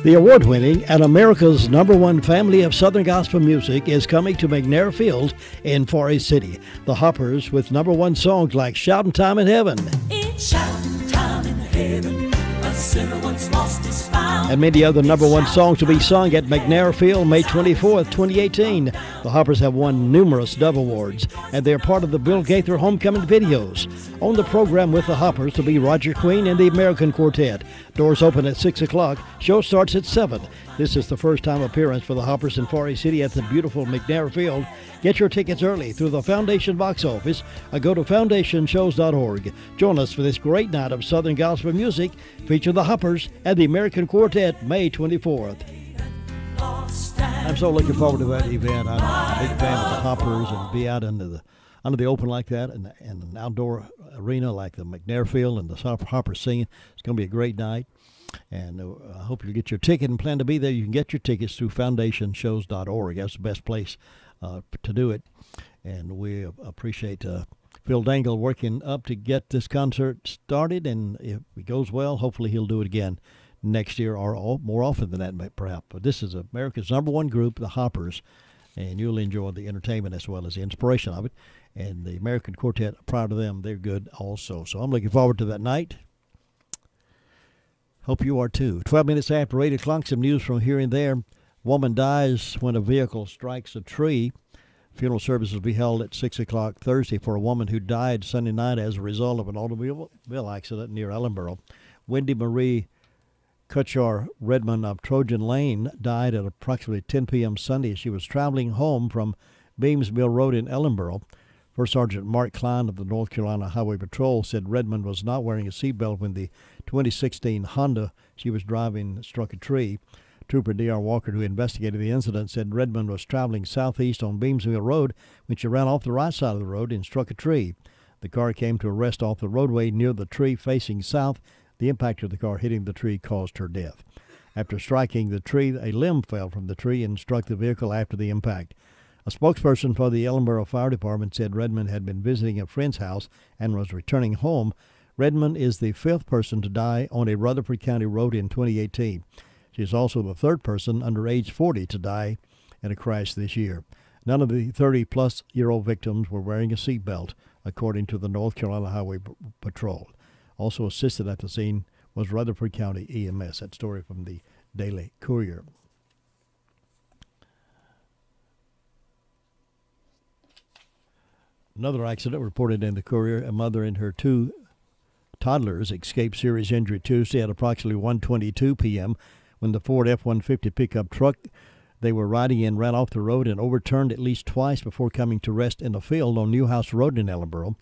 The award-winning and America's #1 family of Southern gospel music is coming to McNair Field in Forest City. The Hoppers with #1 songs like Shoutin' Time in Heaven. It's shoutin' time in heaven, a sinner once lost is found. And many other #1 songs will be sung at McNair Field May 24th, 2018. The Hoppers have won numerous Dove Awards, and they're part of the Bill Gaither Homecoming videos. On the program with the Hoppers will be Roger Queen and the American Quartet. Doors open at 6 o'clock. Show starts at 7. This is the first-time appearance for the Hoppers in Forest City at the beautiful McNair Field. Get your tickets early through the Foundation box office or go to foundationshows.org. Join us for this great night of Southern gospel music. Feature the Hoppers and the American Quartet May 24th. I'm so looking forward to that event. I'm a big fan of the Hoppers and be out under the open like that and an outdoor arena like the McNair Field and the Hoppers singing. It's going to be a great night. And I hope you get your ticket and plan to be there. You can get your tickets through foundationshows.org. That's the best place to do it. And we appreciate Phil Dangle working up to get this concert started. And if it goes well, hopefully he'll do it again next year or more often than that, perhaps. But this is America's #1 group, the Hoppers. And you'll enjoy the entertainment as well as the inspiration of it. And the American Quartet, proud of them, they're good also. So I'm looking forward to that night. Hope you are too. 12 minutes after 8 o'clock, some news from here and there. Woman dies when a vehicle strikes a tree. Funeral services will be held at 6 o'clock Thursday for a woman who died Sunday night as a result of an automobile accident near Ellenboro. Wendy Marie Kutchar Redmond of Trojan Lane died at approximately 10 p.m. Sunday as she was traveling home from Beams Mill Road in Ellenboro. First Sergeant Mark Klein of the North Carolina Highway Patrol said Redmond was not wearing a seatbelt when the 2016 Honda she was driving struck a tree. Trooper D.R. Walker, who investigated the incident, said Redmond was traveling southeast on Beams Mill Road when she ran off the right side of the road and struck a tree. The car came to a rest off the roadway near the tree facing south. The impact of the car hitting the tree caused her death. After striking the tree, a limb fell from the tree and struck the vehicle after the impact. A spokesperson for the Ellenboro Fire Department said Redmond had been visiting a friend's house and was returning home. Redmond is the 5th person to die on a Rutherford County road in 2018. She is also the 3rd person under age 40 to die in a crash this year. None of the 30-plus-year-old victims were wearing a seatbelt, according to the North Carolina Highway Patrol. Also assisted at the scene was Rutherford County EMS. That story from the Daily Courier. Another accident reported in the Courier. A mother and her 2 toddlers escaped serious injury Tuesday at approximately 1:22 p.m. when the Ford F-150 pickup truck they were riding in ran off the road and overturned at least twice before coming to rest in a field on Newhouse Road in Ellenboro.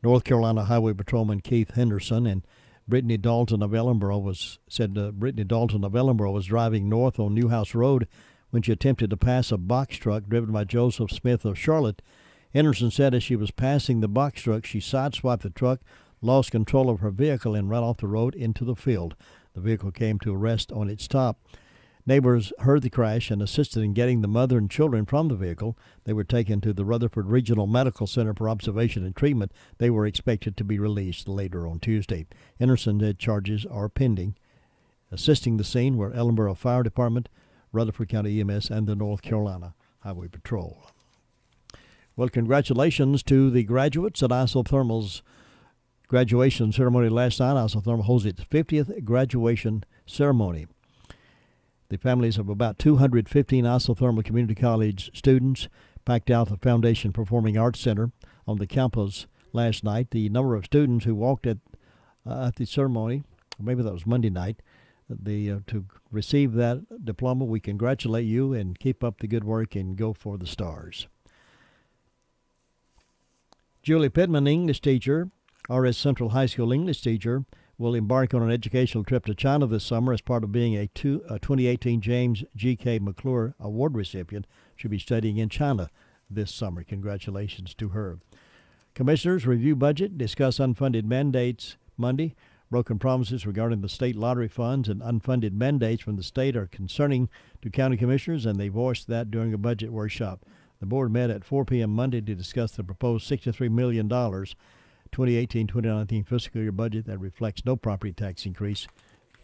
North Carolina Highway Patrolman Keith Henderson and Brittany Dalton of Ellenboro was driving north on Newhouse Road when she attempted to pass a box truck driven by Joseph Smith of Charlotte. Henderson said as she was passing the box truck, she sideswiped the truck, lost control of her vehicle, and ran off the road into the field. The vehicle came to a rest on its top. Neighbors heard the crash and assisted in getting the mother and children from the vehicle. They were taken to the Rutherford Regional Medical Center for observation and treatment. They were expected to be released later on Tuesday. Henderson said charges are pending. Assisting the scene were Ellenboro Fire Department, Rutherford County EMS, and the North Carolina Highway Patrol. Well, congratulations to the graduates at Isothermal's graduation ceremony last night. Isothermal holds its 50th graduation ceremony. The families of about 215 Isothermal Community College students packed out the Foundation Performing Arts Center on the campus last night. The number of students who walked at the ceremony, maybe that was Monday night, to receive that diploma, we congratulate you and keep up the good work and go for the stars. Julie Pittman, English teacher, RS Central High School English teacher, will embark on an educational trip to China this summer as part of being a 2018 James G.K. McClure Award recipient. She'll be studying in China this summer. Congratulations to her. Commissioners review budget, discuss unfunded mandates Monday. Broken promises regarding the state lottery funds and unfunded mandates from the state are concerning to county commissioners, and they voiced that during a budget workshop. The board met at 4 p.m. Monday to discuss the proposed $63 million 2018-2019 fiscal year budget that reflects no property tax increase,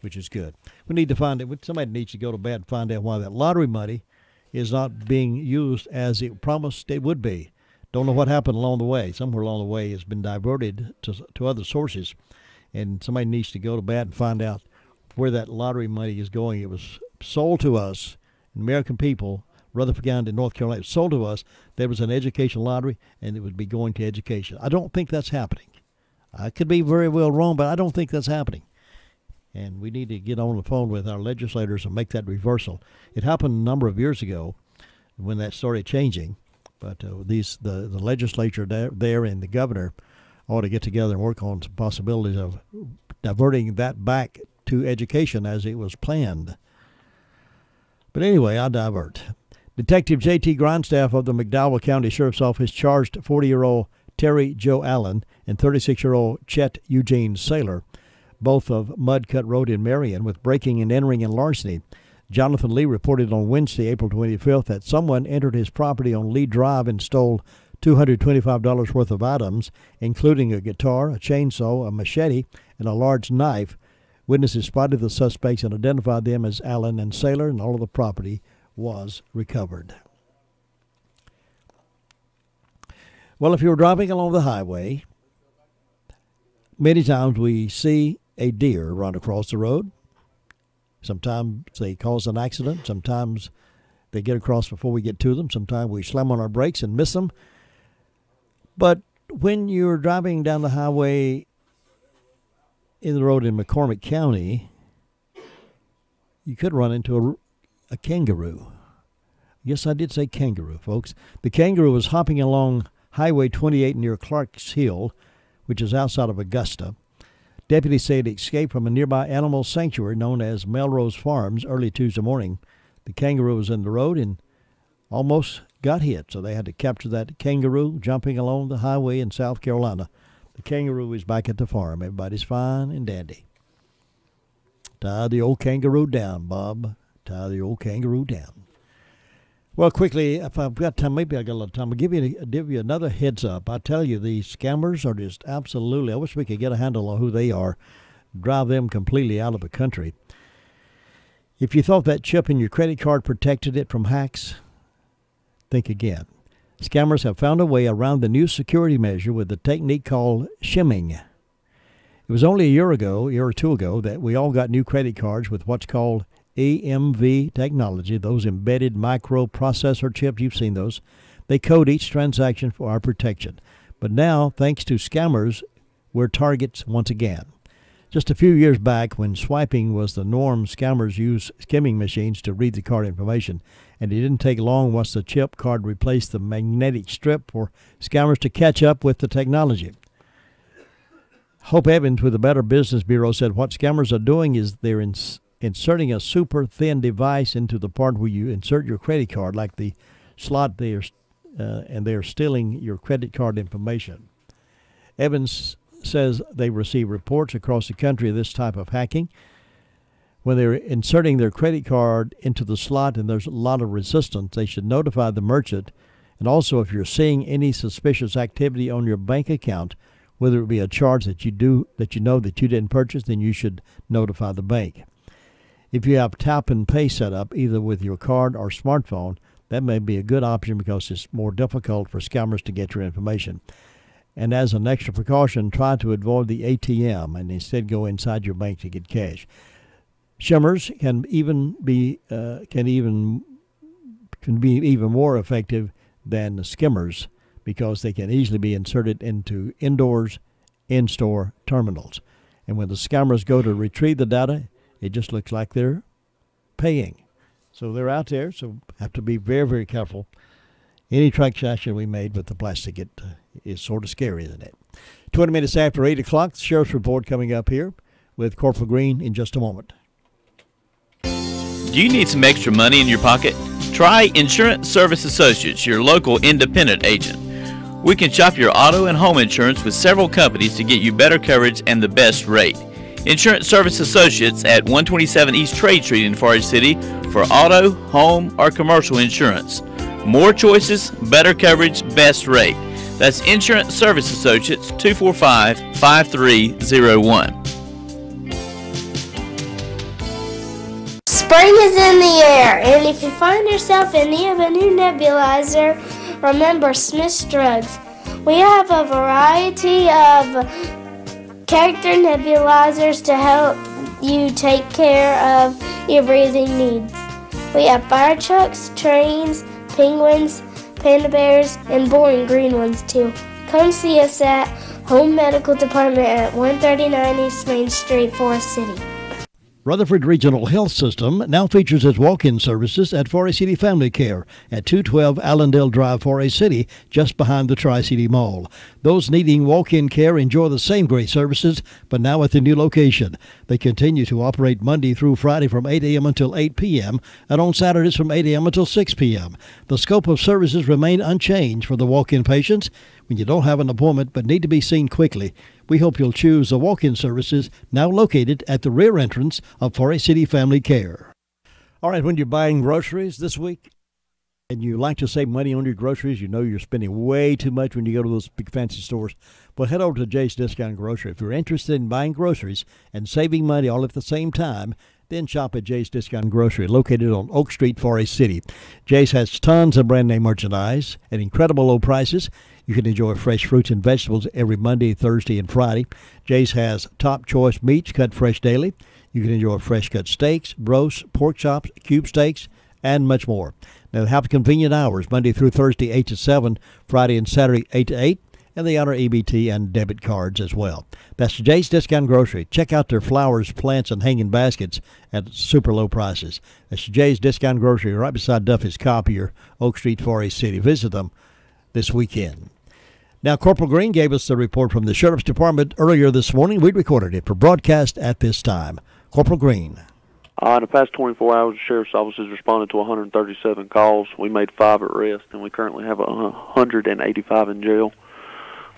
which is good. We need to find it. Somebody needs to go to bed and find out why that lottery money is not being used as it promised it would be. Don't know what happened along the way. Somewhere along the way it's been diverted to other sources, and somebody needs to go to bed and find out where that lottery money is going. It was sold to us, American people, Rutherford County, North Carolina. It was sold to us. There was an education lottery, and it would be going to education. I don't think that's happening. I could be very well wrong, but I don't think that's happening. And we need to get on the phone with our legislators and make that reversal. It happened a number of years ago when that started changing, but the legislature there and the governor ought to get together and work on some possibilities of diverting that back to education as it was planned. But anyway, I'll divert. Detective J.T. Grindstaff of the McDowell County Sheriff's Office charged 40-year-old Terry Joe Allen and 36-year-old Chet Eugene Saylor, both of Mudcut Road in Marion, with breaking and entering and larceny. Jonathan Lee reported on Wednesday, April 25th, that someone entered his property on Lee Drive and stole $225 worth of items, including a guitar, a chainsaw, a machete, and a large knife. Witnesses spotted the suspects and identified them as Allen and Saylor, and all of the property was recovered. Well, if you're driving along the highway, many times we see a deer run across the road. Sometimes they cause an accident. Sometimes they get across before we get to them. Sometimes we slam on our brakes and miss them. But when you're driving down the highway in the road in McCormick County, you could run into a kangaroo. Yes, I did say kangaroo, folks. The kangaroo was hopping along Highway 28 near Clark's Hill, which is outside of Augusta. Deputies say it escaped from a nearby animal sanctuary known as Melrose Farms early Tuesday morning. The kangaroo was in the road and almost got hit, so they had to capture that kangaroo jumping along the highway in South Carolina. The kangaroo is back at the farm. Everybody's fine and dandy. Tie the old kangaroo down, Bob. Tie the old kangaroo down. Well, quickly, if I've got time, maybe I got a little time, I'll give you another heads up. I tell you, these scammers are just absolutely, I wish we could get a handle on who they are, drive them completely out of the country. If you thought that chip in your credit card protected it from hacks, think again. Scammers have found a way around the new security measure with the technique called shimming. It was only a year or two ago, that we all got new credit cards with what's called EMV technology, those embedded microprocessor chips. You've seen those. They code each transaction for our protection. But now, thanks to scammers, we're targets once again. Just a few years back, when swiping was the norm, scammers used skimming machines to read the card information, and it didn't take long once the chip card replaced the magnetic strip for scammers to catch up with the technology. Hope Evans with the Better Business Bureau said what scammers are doing is they're inserting a super thin device into the part where you insert your credit card, like the slot there, and they're stealing your credit card information. Evans says they receive reports across the country of this type of hacking. when they're inserting their credit card into the slot and there's a lot of resistance, they should notify the merchant. And also, if you're seeing any suspicious activity on your bank account, whether it be a charge that you know that you didn't purchase, then you should notify the bank. If you have tap and pay set up either with your card or smartphone, that may be a good option because it's more difficult for scammers to get your information. And as an extra precaution, try to avoid the ATM and instead go inside your bank to get cash. Shimmers can be even more effective than the skimmers because they can easily be inserted into in-store terminals. And when the scammers go to retrieve the data, it just looks like they're paying. So they're out there, so have to be very, very careful. Any transaction we made with the plastic, it is sort of scary, isn't it? 20 minutes after 8 o'clock, the Sheriff's Report coming up here with Corporal Green in just a moment. Do you need some extra money in your pocket? Try Insurance Service Associates, your local independent agent. We can shop your auto and home insurance with several companies to get you better coverage and the best rate. Insurance Service Associates at 127 East Trade Street in Forest City for auto, home, or commercial insurance. More choices, better coverage, best rate. That's Insurance Service Associates, 245-5301. Spring is in the air, and if you find yourself in need of a new nebulizer, remember Smith's Drugs. We have a variety of character nebulizers to help you take care of your breathing needs. We have fire trucks, trains, penguins, panda bears, and boring green ones too. Come see us at Home Medical Department at 139 East Main Street, Forest City. Rutherford Regional Health System now features its walk-in services at Forest City Family Care at 212 Allendale Drive, Forest City, just behind the Tri-City Mall. Those needing walk-in care enjoy the same great services, but now at the new location. They continue to operate Monday through Friday from 8 a.m. until 8 p.m. and on Saturdays from 8 a.m. until 6 p.m. The scope of services remain unchanged for the walk-in patients. When you don't have an appointment but need to be seen quickly, we hope you'll choose the walk-in services now located at the rear entrance of Forest City Family Care. All right, when you're buying groceries this week and you like to save money on your groceries, you know you're spending way too much when you go to those big fancy stores, well, head over to Jay's Discount Grocery. If you're interested in buying groceries and saving money all at the same time, then shop at Jay's Discount Grocery, located on Oak Street, Forest City. Jay's has tons of brand name merchandise at incredible low prices. You can enjoy fresh fruits and vegetables every Monday, Thursday, and Friday. Jay's has top choice meats cut fresh daily. You can enjoy fresh cut steaks, roasts, pork chops, cube steaks, and much more. Now, they have convenient hours, Monday through Thursday, 8 to 7, Friday and Saturday, 8 to 8, and they honor EBT and debit cards as well. That's Jay's Discount Grocery. Check out their flowers, plants, and hanging baskets at super low prices. That's Jay's Discount Grocery, right beside Duffy's Copier, Oak Street, Forest City. Visit them this weekend. Now, Corporal Green gave us the report from the Sheriff's Department earlier this morning. We recorded it for broadcast at this time. Corporal Green. In the past 24 hours, the Sheriff's Office has responded to 137 calls. We made 5 arrests, and we currently have 185 in jail.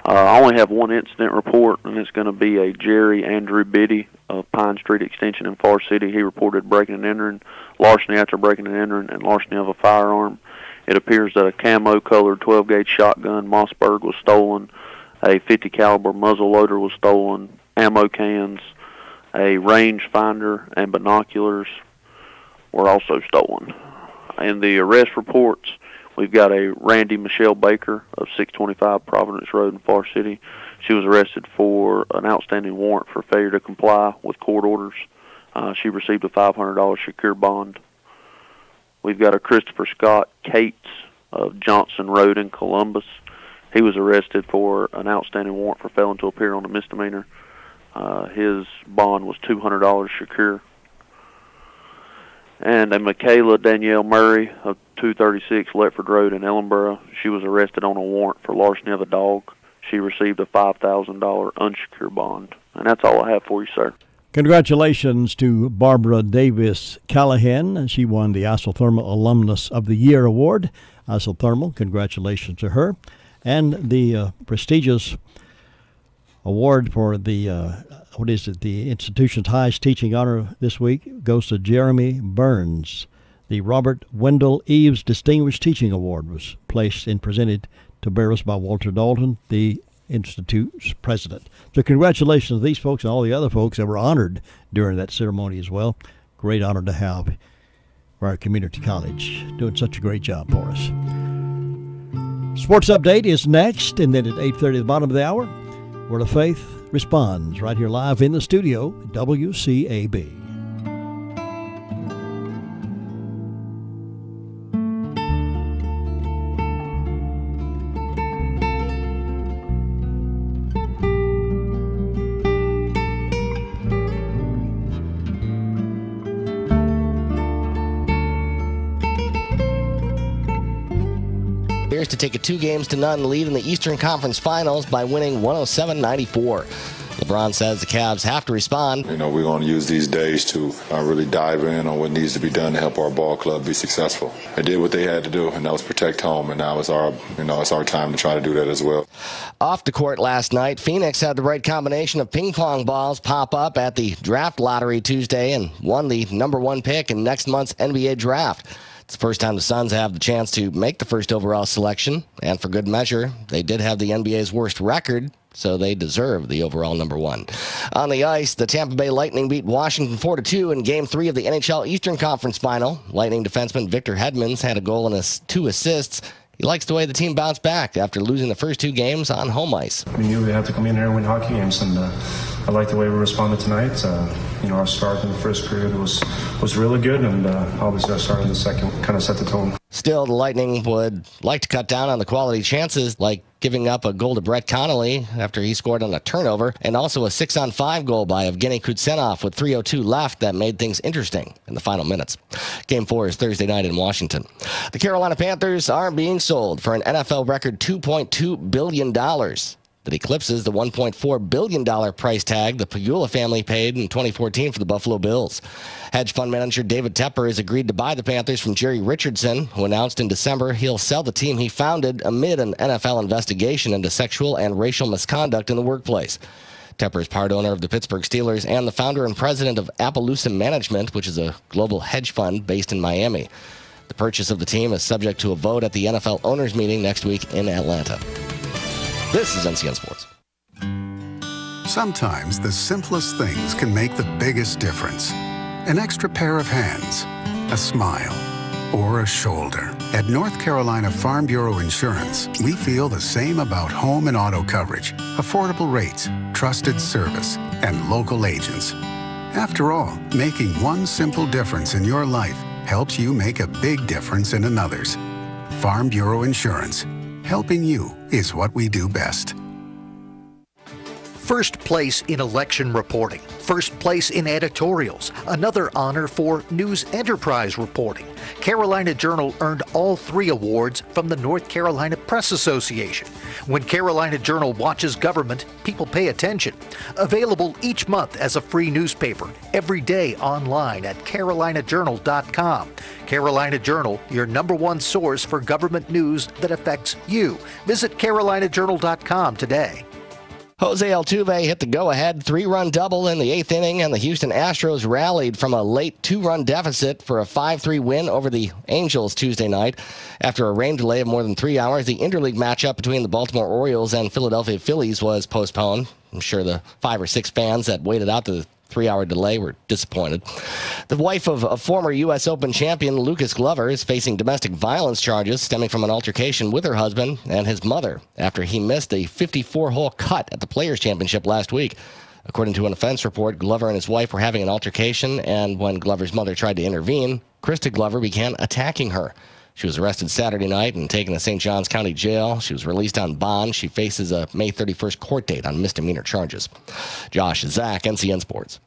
I only have one incident report, and it's going to be a Jerry Andrew Biddy of Pine Street Extension in Forest City. He reported breaking and entering, larceny after breaking and entering, and larceny of a firearm. It appears that a camo-colored 12-gauge shotgun Mossberg was stolen, a .50 caliber muzzle loader was stolen, ammo cans, a range finder, and binoculars were also stolen. In the arrest reports, we've got a Randy Michelle Baker of 625 Providence Road in Forest City. She was arrested for an outstanding warrant for failure to comply with court orders. She received a $500 secure bond. We've got a Christopher Scott Cates of Johnson Road in Columbus. He was arrested for an outstanding warrant for failing to appear on a misdemeanor. His bond was $200 secure. And a Michaela Danielle Murray of 236 Letford Road in Ellenboro. She was arrested on a warrant for larceny of a dog. She received a $5,000 unsecured bond. And that's all I have for you, sir. Congratulations to Barbara Davis Callahan. She won the Isothermal Alumnus of the Year Award. Isothermal, congratulations to her. And the prestigious Award for the the institution's highest teaching honor this week goes to Jeremy Burns. The Robert Wendell Eves Distinguished Teaching Award was placed and presented to bearers by Walter Dalton, the Institute's president. So congratulations to these folks and all the other folks that were honored during that ceremony as well. Great honor to have for our community college, doing such a great job for us. Sports Update is next, and then at 8:30 at the bottom of the hour, Word of Faith responds right here live in the studio, WCAB. To take a 2-0 lead in the Eastern Conference Finals by winning 107-94. LeBron says the Cavs have to respond. We're going to use these days to really dive in on what needs to be done to help our ball club be successful. They did what they had to do, and that was protect home, and now it's our time to try to do that as well. Off the court last night, Phoenix had the right combination of ping pong balls pop up at the draft lottery Tuesday and won the #1 pick in next month's NBA draft. It's the first time the Suns have the chance to make the first overall selection, and for good measure, they did have the NBA's worst record, so they deserve the overall #1. On the ice, the Tampa Bay Lightning beat Washington 4-2 in Game 3 of the NHL Eastern Conference Final. Lightning defenseman Victor Hedmans had a goal and 2 assists. He likes the way the team bounced back after losing the first 2 games on home ice. We knew we had to come in here and win hockey games, and I like the way we responded tonight. Our start in the first period was really good, and obviously our start in the second kind of set the tone. Still, the Lightning would like to cut down on the quality chances, like giving up a goal to Brett Connolly after he scored on a turnover, and also a 6-on-5 goal by Evgeny Kutsenov with 3:02 left that made things interesting in the final minutes. Game 4 is Thursday night in Washington. The Carolina Panthers are being sold for an NFL record $2.2 billion. That eclipses the $1.4 billion price tag the Pagula family paid in 2014 for the Buffalo Bills. Hedge fund manager David Tepper has agreed to buy the Panthers from Jerry Richardson, who announced in December he'll sell the team he founded amid an NFL investigation into sexual and racial misconduct in the workplace. Tepper is part owner of the Pittsburgh Steelers and the founder and president of Appaloosa Management, which is a global hedge fund based in Miami. The purchase of the team is subject to a vote at the NFL owners meeting next week in Atlanta. This is NCN Sports. Sometimes the simplest things can make the biggest difference. An extra pair of hands, a smile, or a shoulder. At North Carolina Farm Bureau Insurance, we feel the same about home and auto coverage, affordable rates, trusted service, and local agents. After all, making one simple difference in your life helps you make a big difference in another's. Farm Bureau Insurance. Helping you is what we do best. First place in election reporting, first place in editorials, another honor for news enterprise reporting. Carolina Journal earned all 3 awards from the North Carolina Press Association. When Carolina Journal watches government, people pay attention. Available each month as a free newspaper, every day online at carolinajournal.com. Carolina Journal, your #1 source for government news that affects you. Visit carolinajournal.com today. Jose Altuve hit the go-ahead 3-run double in the 8th inning, and the Houston Astros rallied from a late 2-run deficit for a 5-3 win over the Angels Tuesday night. After a rain delay of more than 3 hours, the interleague matchup between the Baltimore Orioles and Philadelphia Phillies was postponed. I'm sure the 5 or 6 fans that waited out the 3-hour delay were disappointed. The wife of a former U.S. Open champion, Lucas Glover, is facing domestic violence charges stemming from an altercation with her husband and his mother after he missed a 54-hole cut at the Players' Championship last week. According to an offense report, Glover and his wife were having an altercation, and when Glover's mother tried to intervene, Krista Glover began attacking her. She was arrested Saturday night and taken to St. Johns County Jail. She was released on bond. She faces a May 31st court date on misdemeanor charges. Josh Zach, NCN Sports.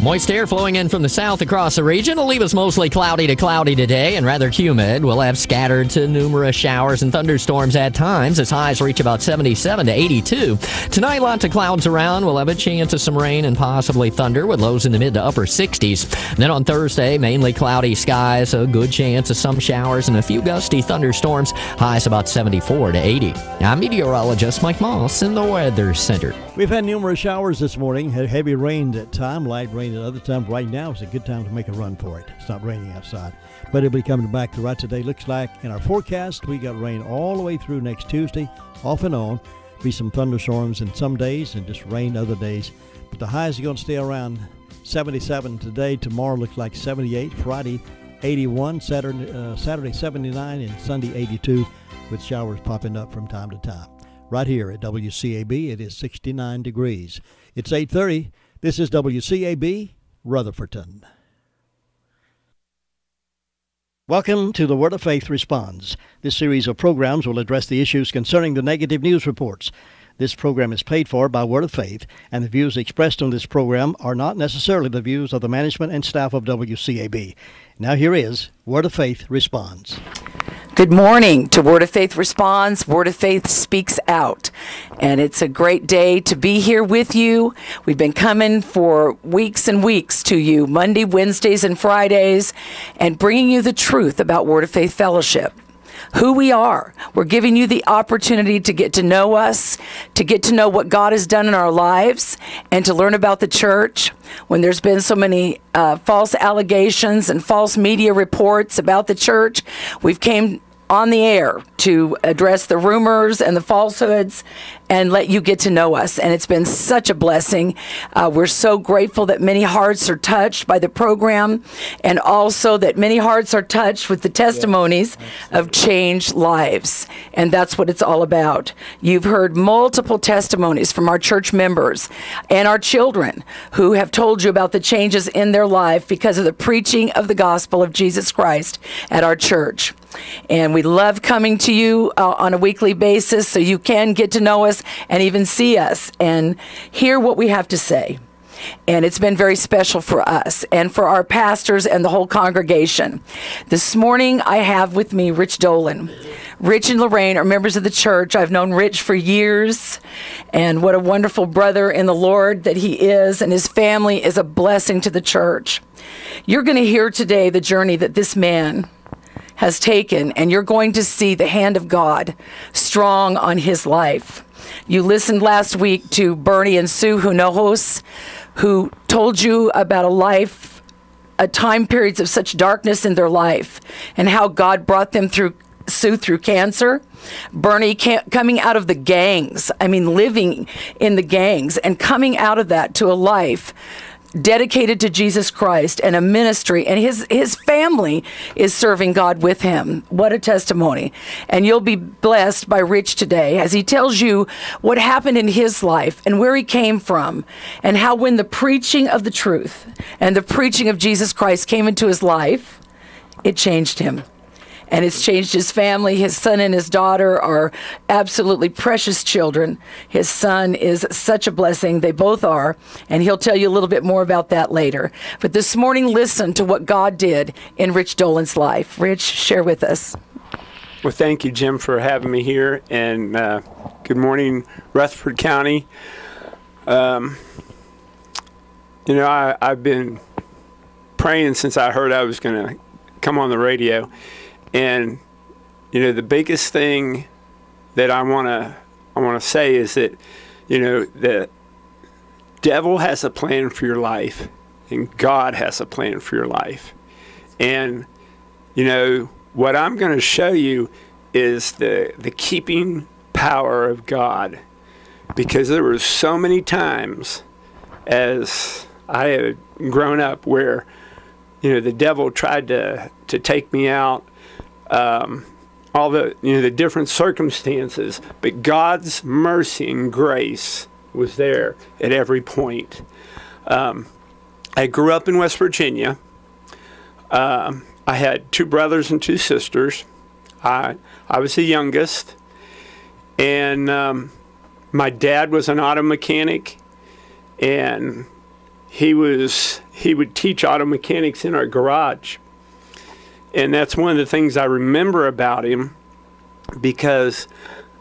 Moist air flowing in from the south across the region will leave us mostly cloudy to cloudy today and rather humid. We'll have scattered to numerous showers and thunderstorms at times as highs reach about 77 to 82. Tonight, lots of clouds around. We'll have a chance of some rain and possibly thunder with lows in the mid to upper 60s. Then on Thursday, mainly cloudy skies, a good chance of some showers and a few gusty thunderstorms. Highs about 74 to 80. I'm meteorologist Mike Moss in the Weather Center. We've had numerous showers this morning, had heavy rain at times, light rain at other times. Right now is a good time to make a run for it. It's not raining outside, but it'll be coming back to right today. Looks like in our forecast, we got rain all the way through next Tuesday, off and on. Be some thunderstorms in some days and just rain other days. But the highs are going to stay around 77 today. Tomorrow looks like 78. Friday, 81. Saturday 79. And Sunday, 82, with showers popping up from time to time. Right here at WCAB, it is 69 degrees. It's 8:30. This is WCAB, Rutherfordton. Welcome to the Word of Faith Responds. This series of programs will address the issues concerning the negative news reports. This program is paid for by Word of Faith, and the views expressed on this program are not necessarily the views of the management and staff of WCAB. Now here is Word of Faith Responds. Good morning to Word of Faith Responds. Word of Faith speaks out. And it's a great day to be here with you. We've been coming for weeks and weeks to you, Monday, Wednesdays, and Fridays, and bringing you the truth about Word of Faith Fellowship. Who we are. We're giving you the opportunity to get to know us, to get to know what God has done in our lives, and to learn about the church. When there's been so many false allegations and false media reports about the church, we've came on the air to address the rumors and the falsehoods and let you get to know us. And it's been such a blessing. We're so grateful that many hearts are touched by the program, and also that many hearts are touched with the testimonies of changed lives. And that's what it's all about. You've heard multiple testimonies from our church members and our children who have told you about the changes in their life because of the preaching of the gospel of Jesus Christ at our church. And we love coming to you on a weekly basis so you can get to know us and even see us and hear what we have to say. And it's been very special for us and for our pastors and the whole congregation. This morning I have with me Rich Dolan. Rich and Lorraine are members of the church. I've known Rich for years, and what a wonderful brother in the Lord that he is, and his family is a blessing to the church. You're going to hear today the journey that this man has taken, and you're going to see the hand of God strong on his life. You listened last week to Bernie and Sue Hunojos, who told you about a time periods of such darkness in their life, and how God brought them through, Sue through cancer, Bernie coming out of the gangs, living in the gangs, and coming out of that to a life dedicated to Jesus Christ and a ministry, and his family is serving God with him. What a testimony. And you'll be blessed by Rich today as he tells you what happened in his life and where he came from, and how when the preaching of the truth and the preaching of Jesus Christ came into his life, it changed him. And it's changed his family. His son and his daughter are absolutely precious children. His son is such a blessing. They both are. And he'll tell you a little bit more about that later. But this morning, listen to what God did in Rich Dolan's life. Rich, share with us. Well, thank you, Jim, for having me here. And good morning, Rutherford County. I've been praying since I heard I was going to come on the radio. And the biggest thing that I want to say is that the devil has a plan for your life, and God has a plan for your life. And what I'm going to show you is the keeping power of God, because there were so many times as I had grown up where the devil tried to take me out. All the different circumstances, but God's mercy and grace was there at every point. I grew up in West Virginia. I had 2 brothers and 2 sisters. I was the youngest, and my dad was an auto mechanic, and he would teach auto mechanics in our garage. And that's one of the things I remember about him, because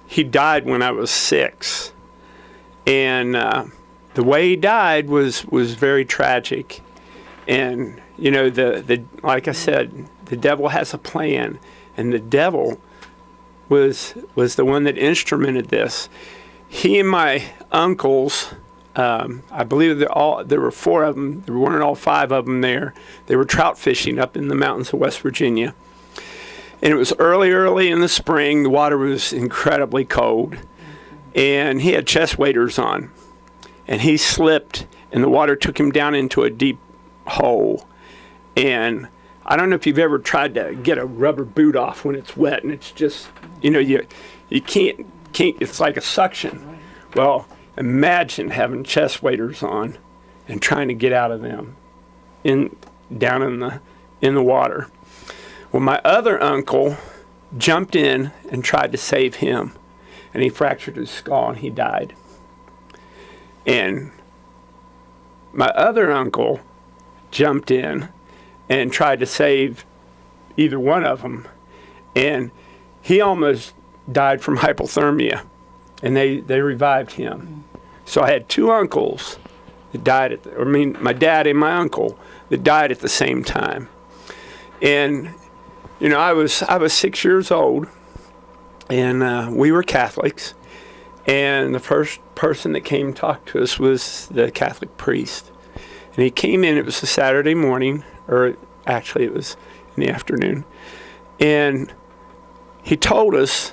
he died when I was 6. And the way he died was very tragic. And, you know, the like I said, the devil has a plan. And the devil was the one that instrumented this. He and my uncles, I believe there were 4 of them. There weren't all 5 of them there. They were trout fishing up in the mountains of West Virginia. And it was early in the spring. The water was incredibly cold. And he had chest waders on. And he slipped, and the water took him down into a deep hole. And I don't know if you've ever tried to get a rubber boot off when it's wet, and it's just, you know, you can't, it's like a suction. Well, imagine having chest waders on and trying to get out of them down in the water. Well, my other uncle jumped in and tried to save him, and he fractured his skull and he died. And my other uncle jumped in and tried to save either one of them, and he almost died from hypothermia, and they revived him. So I had 2 uncles that died my dad and my uncle that died at the same time. And you know, I was 6 years old, and we were Catholics, and the first person that came and talked to us was the Catholic priest. And he came in, it was a Saturday morning, or actually it was in the afternoon, and he told us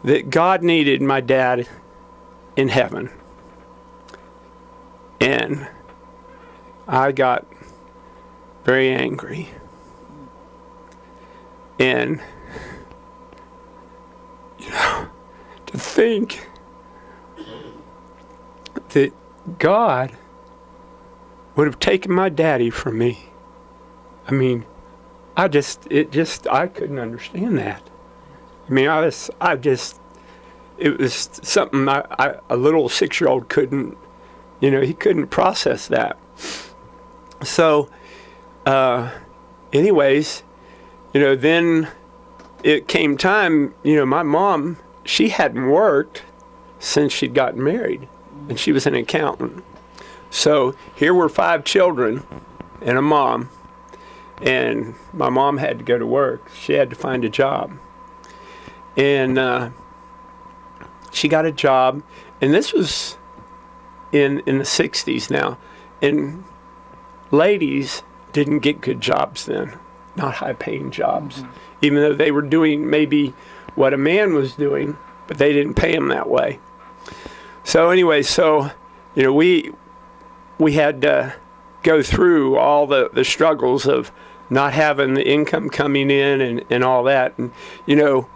that God needed my dad in heaven. And I got very angry. And, you know, to think that God would have taken my daddy from me. I mean, I couldn't understand that. I mean, it was something a little 6-year-old couldn't, you know, he couldn't process that. So, anyways, you know, then it came time, you know, my mom, she hadn't worked since she'd gotten married, and she was an accountant. So here were 5 children and a mom, and my mom had to go to work. She had to find a job. And she got a job, and this was in the 60s now, and ladies didn't get good jobs then, not high-paying jobs, even though they were doing maybe what a man was doing, but they didn't pay them that way. So anyway, you know, we had to go through all the struggles of not having the income coming in and all that. And, you know,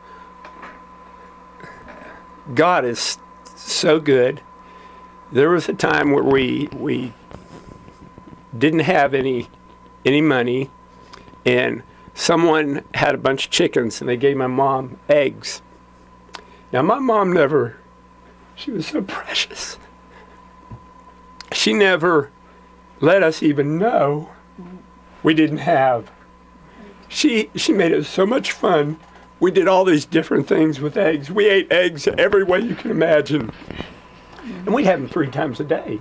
God is so good. There was a time where we didn't have any money, and someone had a bunch of chickens, and they gave my mom eggs. Now, my mom she was so precious. She never let us even know we didn't have. She made it so much fun. We did all these different things with eggs. We ate eggs every way you can imagine. And we'd have them 3 times a day.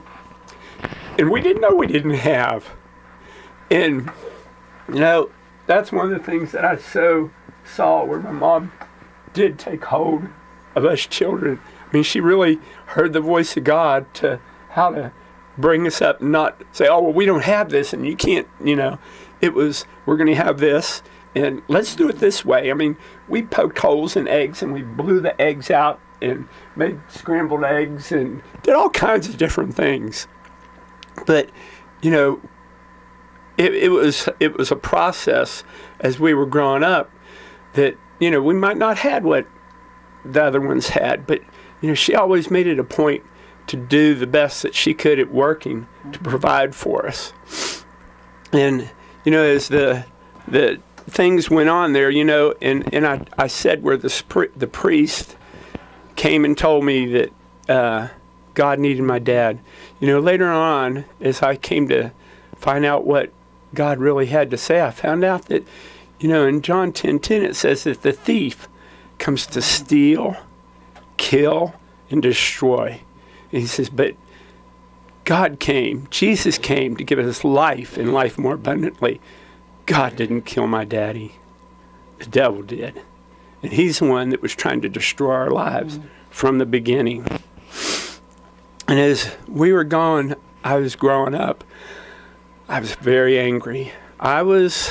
And we didn't know we didn't have. And, you know, that's one of the things that I so saw where my mom did take hold of us children. I mean, she really heard the voice of God to how to bring us up and not say, oh, well, we don't have this and you can't, you know. It was, we're going to have this and let's do it this way. I mean, we poked holes in eggs and we blew the eggs out and made scrambled eggs and did all kinds of different things. But, you know, it was a process as we were growing up that, you know, we might not had what the other ones had, but, you know, she always made it a point to do the best that she could at working to provide for us. And, you know, as the things went on there, you know, and I said where the priest came and told me that God needed my dad. You know, later on, as I came to find out what God really had to say, I found out that, in John 10:10 it says that the thief comes to steal, kill, and destroy. And he says, but God came, Jesus came to give us life and life more abundantly. God didn't kill my daddy. The devil did. And he's the one that was trying to destroy our lives from the beginning. And as we were going, I was growing up, I was very angry. I was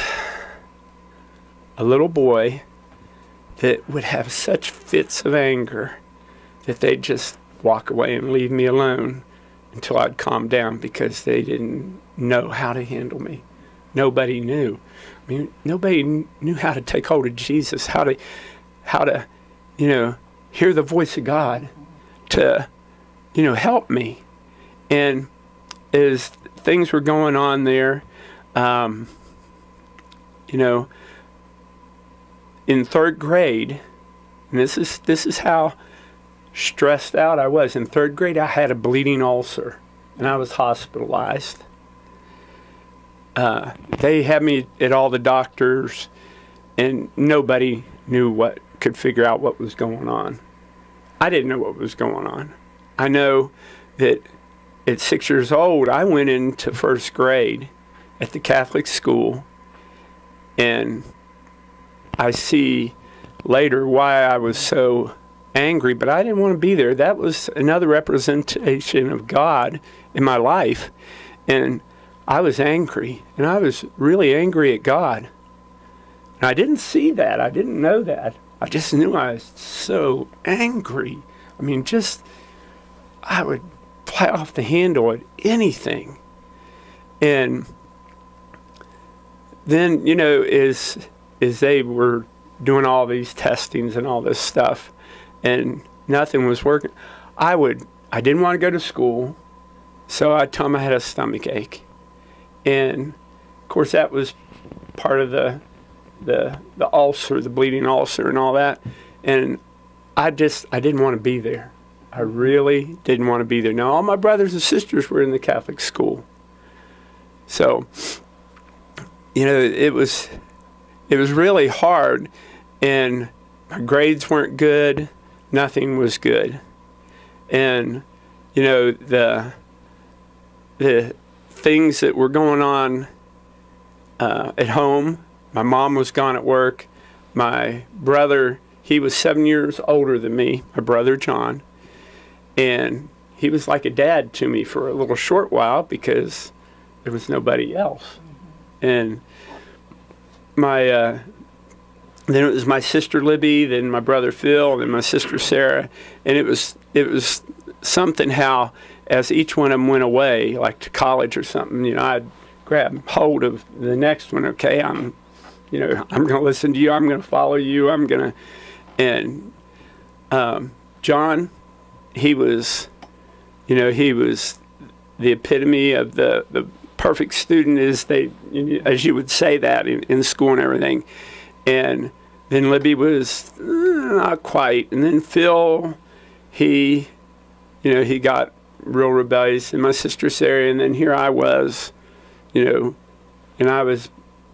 a little boy that would have such fits of anger that they'd just walk away and leave me alone until I'd calm down, because they didn't know how to handle me. Nobody knew. I mean, nobody knew how to take hold of Jesus, how to, hear the voice of God to, help me. And as things were going on there, in third grade, and this is how stressed out I was. In third grade, I had a bleeding ulcer, and I was hospitalized. They had me at all the doctors, and nobody could figure out what was going on. I didn't know what was going on. I know that at 6 years old, I went into first grade at the Catholic school, and I see later why I was so angry, but I didn't want to be there. That was another representation of God in my life, and I was angry, and I was really angry at God. And I didn't see that. I didn't know that. I just knew I was so angry. I mean, I would fly off the handle at anything. And then, as they were doing all these testings and all this stuff, and nothing was working, I didn't want to go to school, so I told them I had a stomach ache. And of course that was part of the ulcer, the bleeding ulcer and all that. And I didn't want to be there. I really didn't want to be there. Now all my brothers and sisters were in the Catholic school. So, it was really hard, and my grades weren't good. Nothing was good. And, the things that were going on at home, my mom was gone at work. My brother, he was 7 years older than me, my brother John. And he was like a dad to me for a little short while because there was nobody else. And then it was my sister Libby, then my brother Phil, then my sister Sarah. And it was something how as each one of them went away, like to college or something, I'd grab hold of the next one. Okay, I'm going to listen to you. I'm going to follow you. And John, he was the epitome of the perfect student, as you would say that in school and everything. And then Libby was not quite. And then Phil, he got real rebellious. And my sister Sarah, and then here I was, and I was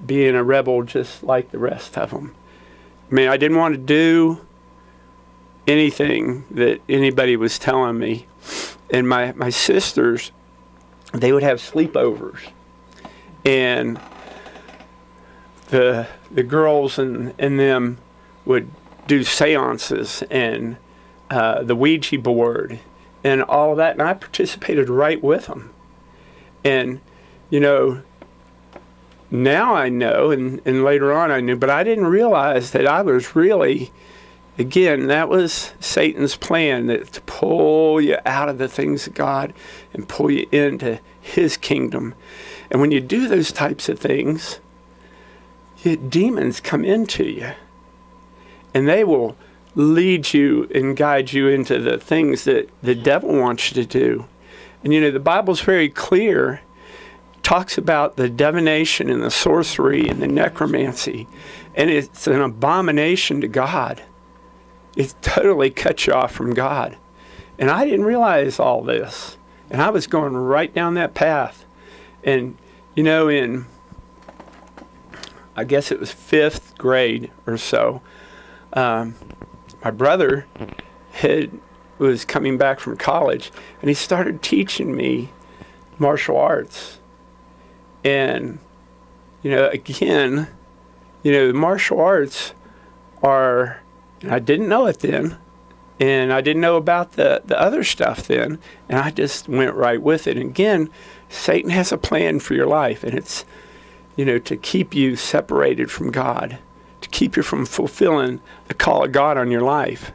being a rebel just like the rest of them. I mean, I didn't want to do anything that anybody was telling me. And my sisters, they would have sleepovers. And the girls and them would do seances and the Ouija board and all of that. And I participated right with them. And, now I know, and later on I knew, but I didn't realize that I was really, again, that was Satan's plan, to pull you out of the things of God and pull you into his kingdom. And when you do those types of things, demons come into you, and they will lead you and guide you into the things that the devil wants you to do. And the Bible's very clear, talks about the divination and the sorcery and the necromancy, and it's an abomination to God. It totally cuts you off from God. And I didn't realize all this, and I was going right down that path. And you know, I guess it was 5th grade or so, my brother was coming back from college, and he started teaching me martial arts. And, you know, again, you know, martial arts are, and I didn't know it then, and I didn't know about the other stuff then, and I just went right with it. And again, Satan has a plan for your life, and it's, you know, to keep you separated from God, to keep you from fulfilling the call of God on your life.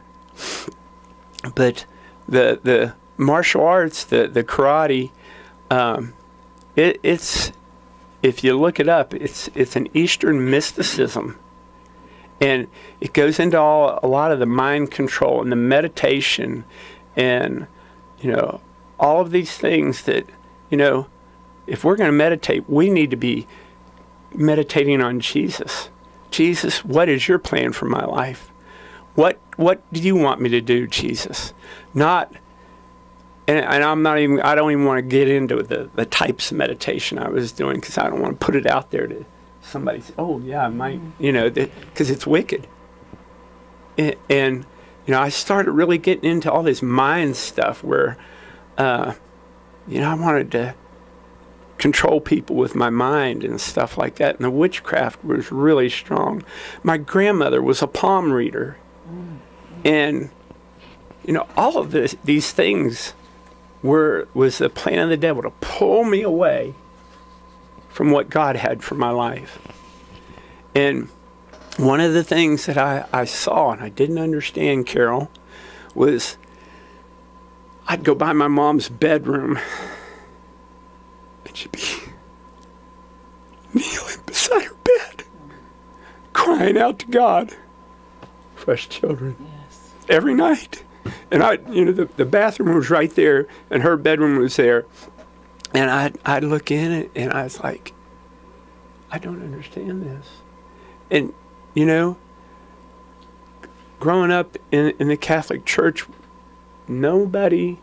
But the martial arts, the karate, it's, if you look it up, it's an Eastern mysticism. And it goes into a lot of the mind control and the meditation and, you know, all of these things that, you know, if we're going to meditate, we need to be meditating on Jesus. Jesus, what is your plan for my life? What do you want me to do, Jesus? Not, and I'm not even, I don't even want to get into the types of meditation I was doing, because I don't want to put it out there to somebody say, oh yeah, I might, you know, because it's wicked. And, you know, I started really getting into all this mind stuff where, you know, I wanted to control people with my mind and stuff like that. And the witchcraft was really strong. My grandmother was a palm reader. And, you know, all of these things was the plan of the devil to pull me away from what God had for my life. And one of the things that I saw and I didn't understand, Carol, was I'd go by my mom's bedroom and she'd be kneeling beside her bed, crying out to God for us children. Yes. Every night. And you know, the bathroom was right there and her bedroom was there. And I'd look in it and I was like, I don't understand this. And, you know, growing up in the Catholic Church, nobody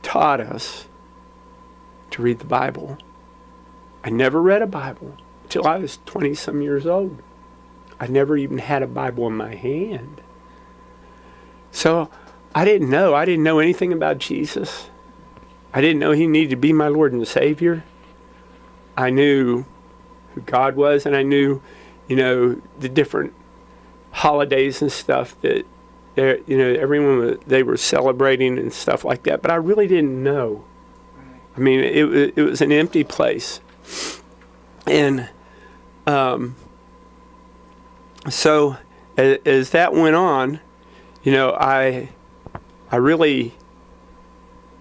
taught us to read the Bible. I never read a Bible until I was 20-some years old. I never even had a Bible in my hand. So I didn't know anything about Jesus. I didn't know he needed to be my Lord and Savior. I knew who God was, and I knew, you know, the different holidays and stuff that, you know, everyone, they were celebrating and stuff like that. But I really didn't know. I mean, it was an empty place. And so as that went on, you know, I really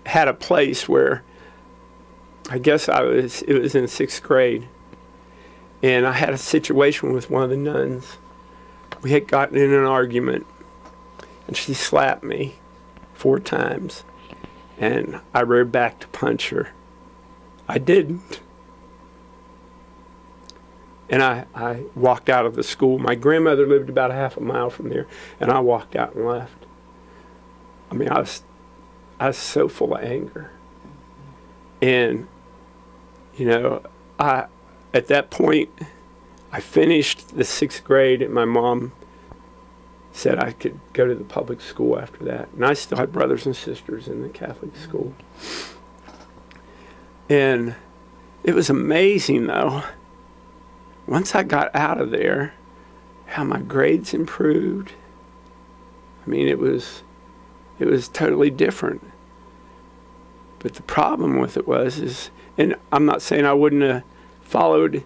had a place where I guess it was in 6th grade, and I had a situation with one of the nuns. We had gotten in an argument, and she slapped me 4 times, and I reared back to punch her. I didn't. And I walked out of the school. My grandmother lived about a half a mile from there, and I walked out and left. I mean, I was so full of anger. And, you know, at that point, I finished the 6th grade, and my mom said I could go to the public school after that. And I still had brothers and sisters in the Catholic school. And it was amazing, though, once I got out of there, how my grades improved. I mean, it was totally different. But the problem with it was, and I'm not saying I wouldn't have followed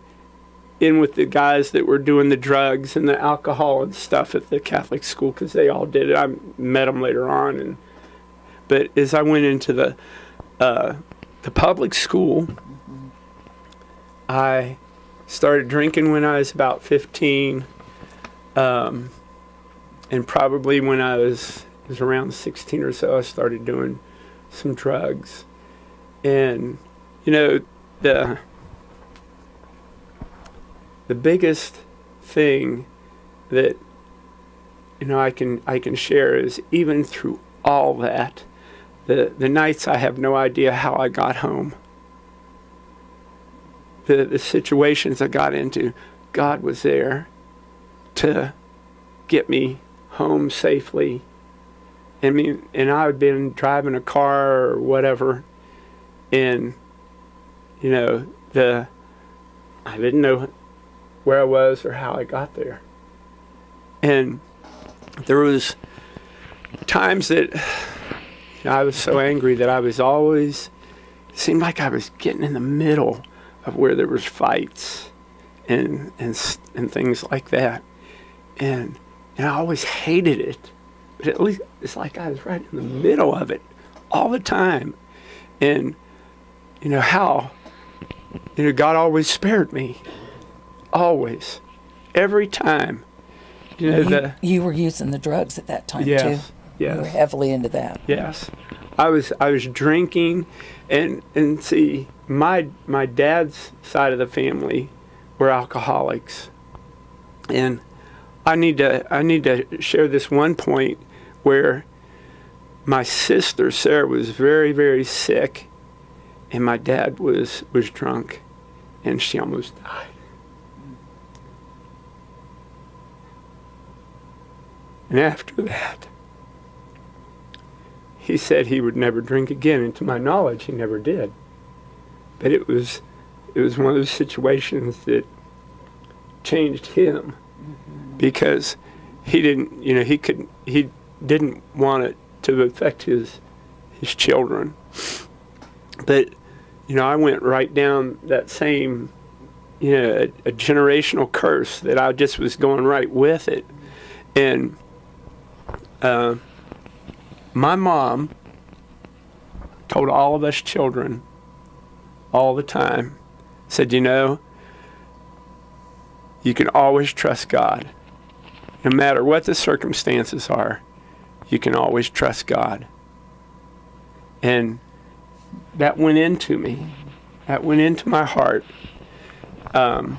in with the guys that were doing the drugs and the alcohol and stuff at the Catholic school, because they all did it. I met them later on. But as I went into the public school, I started drinking when I was about 15, and probably when I was around 16 or so, I started doing some drugs. And, you know, the biggest thing that, you know, I can share is, even through all that, the nights I have no idea how I got home. the situations I got into, God was there to get me home safely. And I had been driving a car or whatever, and I didn't know where I was or how I got there. And there was times that I was so angry that I was always, it seemed like I was getting in the middle of where there was fights and things like that. And I always hated it. But at least it's like I was right in the middle of it all the time. And how God always spared me. Always. Every time. You were using the drugs at that time too. Yes. You were heavily into that. Yes. I was drinking, and see, my dad's side of the family were alcoholics. And I need to share this one point where my sister Sarah was very, very sick, and my dad was drunk, and she almost died. And after that, he said he would never drink again, and to my knowledge, he never did. But it was one of those situations that changed him, because he didn't, he didn't want it to affect his children. But I went right down that same, a generational curse that I just was going right with it. And my mom told all of us children all the time, said, you can always trust God. No matter what the circumstances are, you can always trust God. And that went into me. That went into my heart. I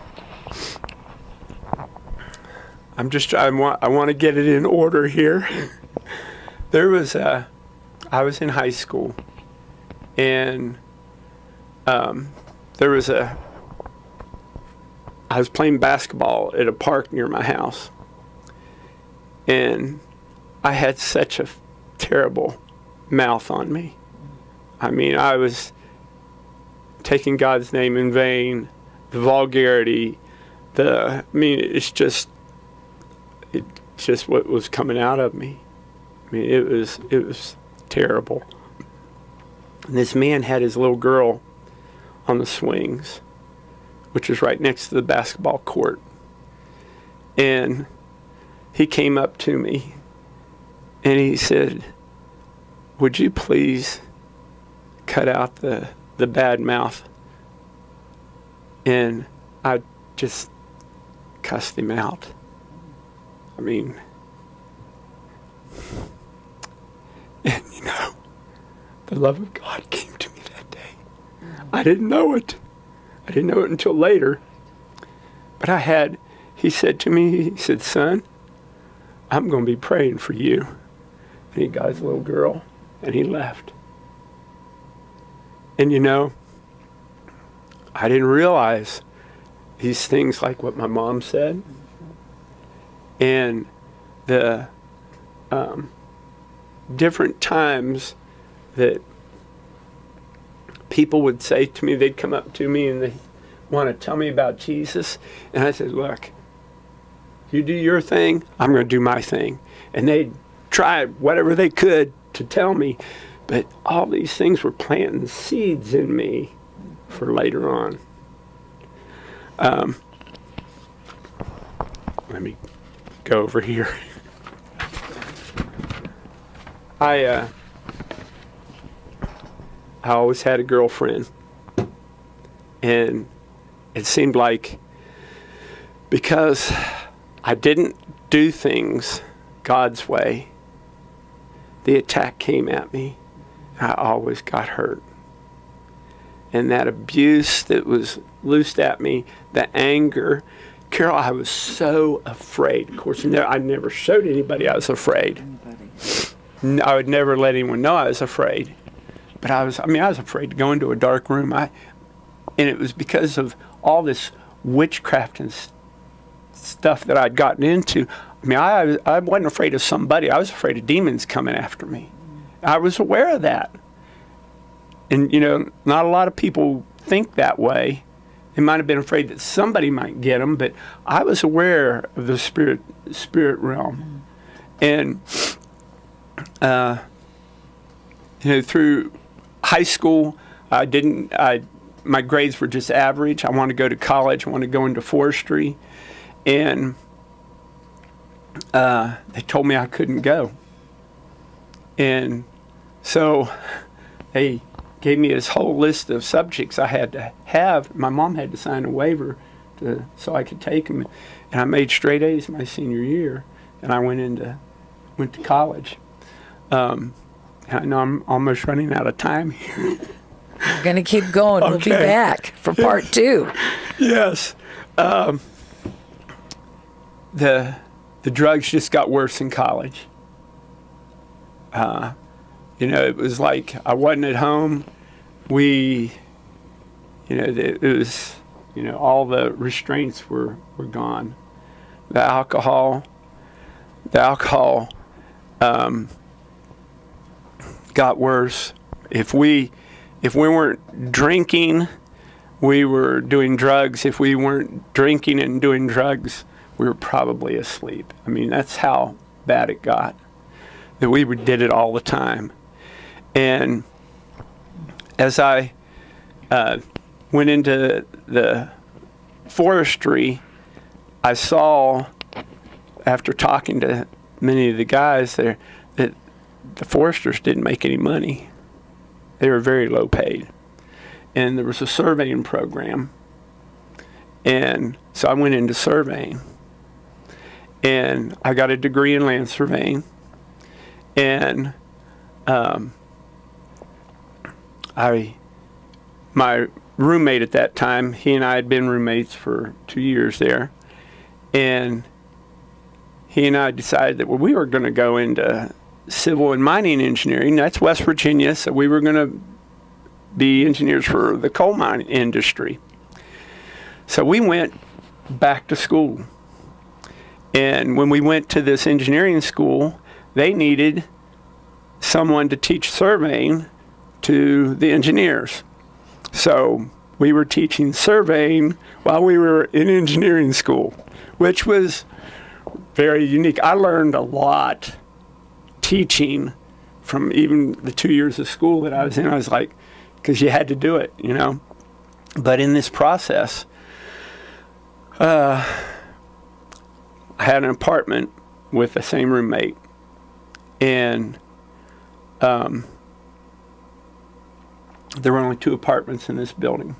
want to get it in order here. I was in high school, and I was playing basketball at a park near my house, and I had such a terrible mouth on me. I mean, I was taking God's name in vain, the vulgarity, it's just what was coming out of me. I mean, it was terrible. And this man had his little girl on the swings, which was right next to the basketball court. And he came up to me and he said, "Would you please cut out the bad mouth?" And I just cussed him out. I mean, and the love of God came to me that day. I didn't know it. I didn't know it until later. But he said to me, he said, "Son, I'm going to be praying for you." And he got his little girl and he left. And I didn't realize these things like what my mom said, and the different times that people would say to me, they'd come up to me and they want to tell me about Jesus. And I said, "Look, you do your thing, I'm going to do my thing." And they'd try whatever they could to tell me, but all these things were planting seeds in me for later on. Let me go over here. I always had a girlfriend, and it seemed like because I didn't do things God's way, the attack came at me. I always got hurt. And that abuse that was loosed at me, the anger, Carol, I was so afraid. Of course, I never showed anybody I was afraid. I would never let anyone know I was afraid. But I was afraid to go into a dark room. And it was because of all this witchcraft and stuff that I'd gotten into. I mean, I wasn't afraid of somebody. I was afraid of demons coming after me. I was aware of that. And, you know, not a lot of people think that way. They might have been afraid that somebody might get them, but I was aware of the spirit realm. And, you know, through high school, my grades were just average. I wanted to go to college. I wanted to go into forestry. And they told me I couldn't go. And so they gave me this whole list of subjects I had to have. My mom had to sign a waiver so I could take them. And I made straight A's my senior year. And I went to college. I know I'm almost running out of time here. We're going to keep going. Okay. We'll be back for part 2. Yes. The drugs just got worse in college. You know, it was like I wasn't at home. It was, you know, all the restraints were gone. The alcohol got worse. If we weren't drinking, we were doing drugs. If we weren't drinking and doing drugs, we were probably asleep. I mean, that's how bad it got. That we did it all the time. And as I went into the forestry, I saw, after talking to many of the guys there, that the foresters didn't make any money. They were very low paid. And there was a surveying program. And so I went into surveying. And I got a degree in land surveying. And my roommate at that time, he and I had been roommates for 2 years there. And he and I decided that we were going to go into civil and mining engineering. That's West Virginia, so we were going to be engineers for the coal mine industry. So we went back to school. And when we went to this engineering school, they needed someone to teach surveying to the engineers. So we were teaching surveying while we were in engineering school, which was very unique. I learned a lot teaching from even the 2 years of school that I was in. I was like, because you had to do it, you know. But in this process, I had an apartment with the same roommate. And there were only 2 apartments in this building.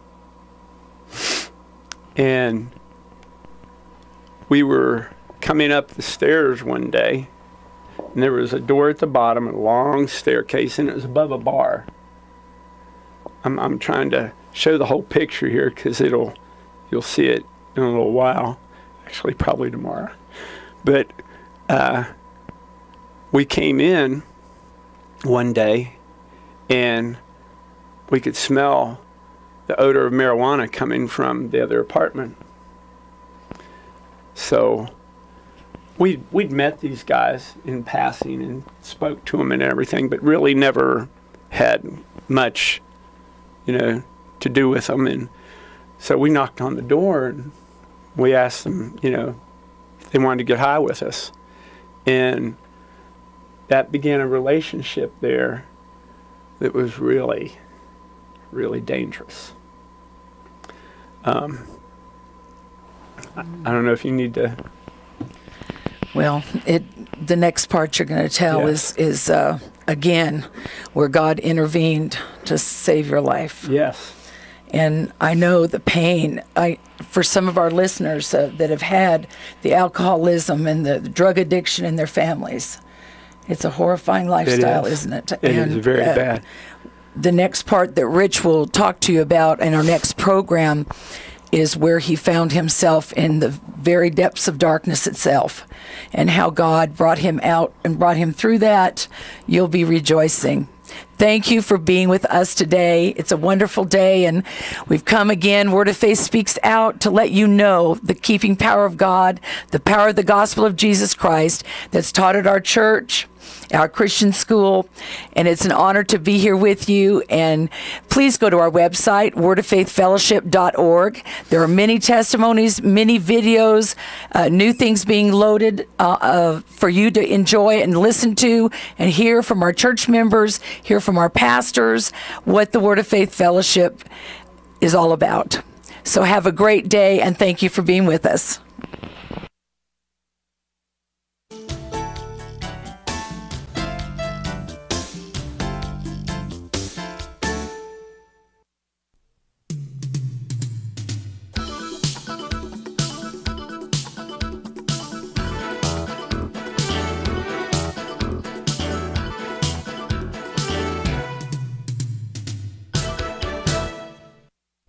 And we were coming up the stairs one day, and there was a door at the bottom, a long staircase, and it was above a bar. I'm trying to show the whole picture here because you'll see it in a little while. Actually, probably tomorrow. But we came in one day, and we could smell the odor of marijuana coming from the other apartment. So we'd met these guys in passing and spoke to them and everything, but really never had much, you know, to do with them. And so we knocked on the door and we asked them, you know, if they wanted to get high with us. And that began a relationship there that was really, really dangerous. I don't know if you need to. Well, the next part you're going to tell is again where God intervened to save your life. Yes. And I know the pain. For some of our listeners that have had the alcoholism and the drug addiction in their families, it's a horrifying lifestyle, isn't it? It is very bad. The next part that Rich will talk to you about in our next program is where he found himself in the very depths of darkness itself, and how God brought him out and brought him through that. You'll be rejoicing. Thank you for being with us today. It's a wonderful day, and we've come again. Word of Faith speaks out to let you know the keeping power of God, the power of the gospel of Jesus Christ that's taught at our church, our Christian school, and it's an honor to be here with you. And please go to our website, wordoffaithfellowship.org. There are many testimonies, many videos, new things being loaded for you to enjoy and listen to and hear from our church members, hear from our pastors, what the Word of Faith Fellowship is all about. So have a great day, and thank you for being with us.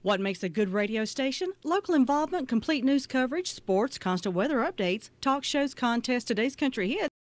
What makes a good radio station? Local involvement, complete news coverage, sports, constant weather updates, talk shows, contests, today's country hits.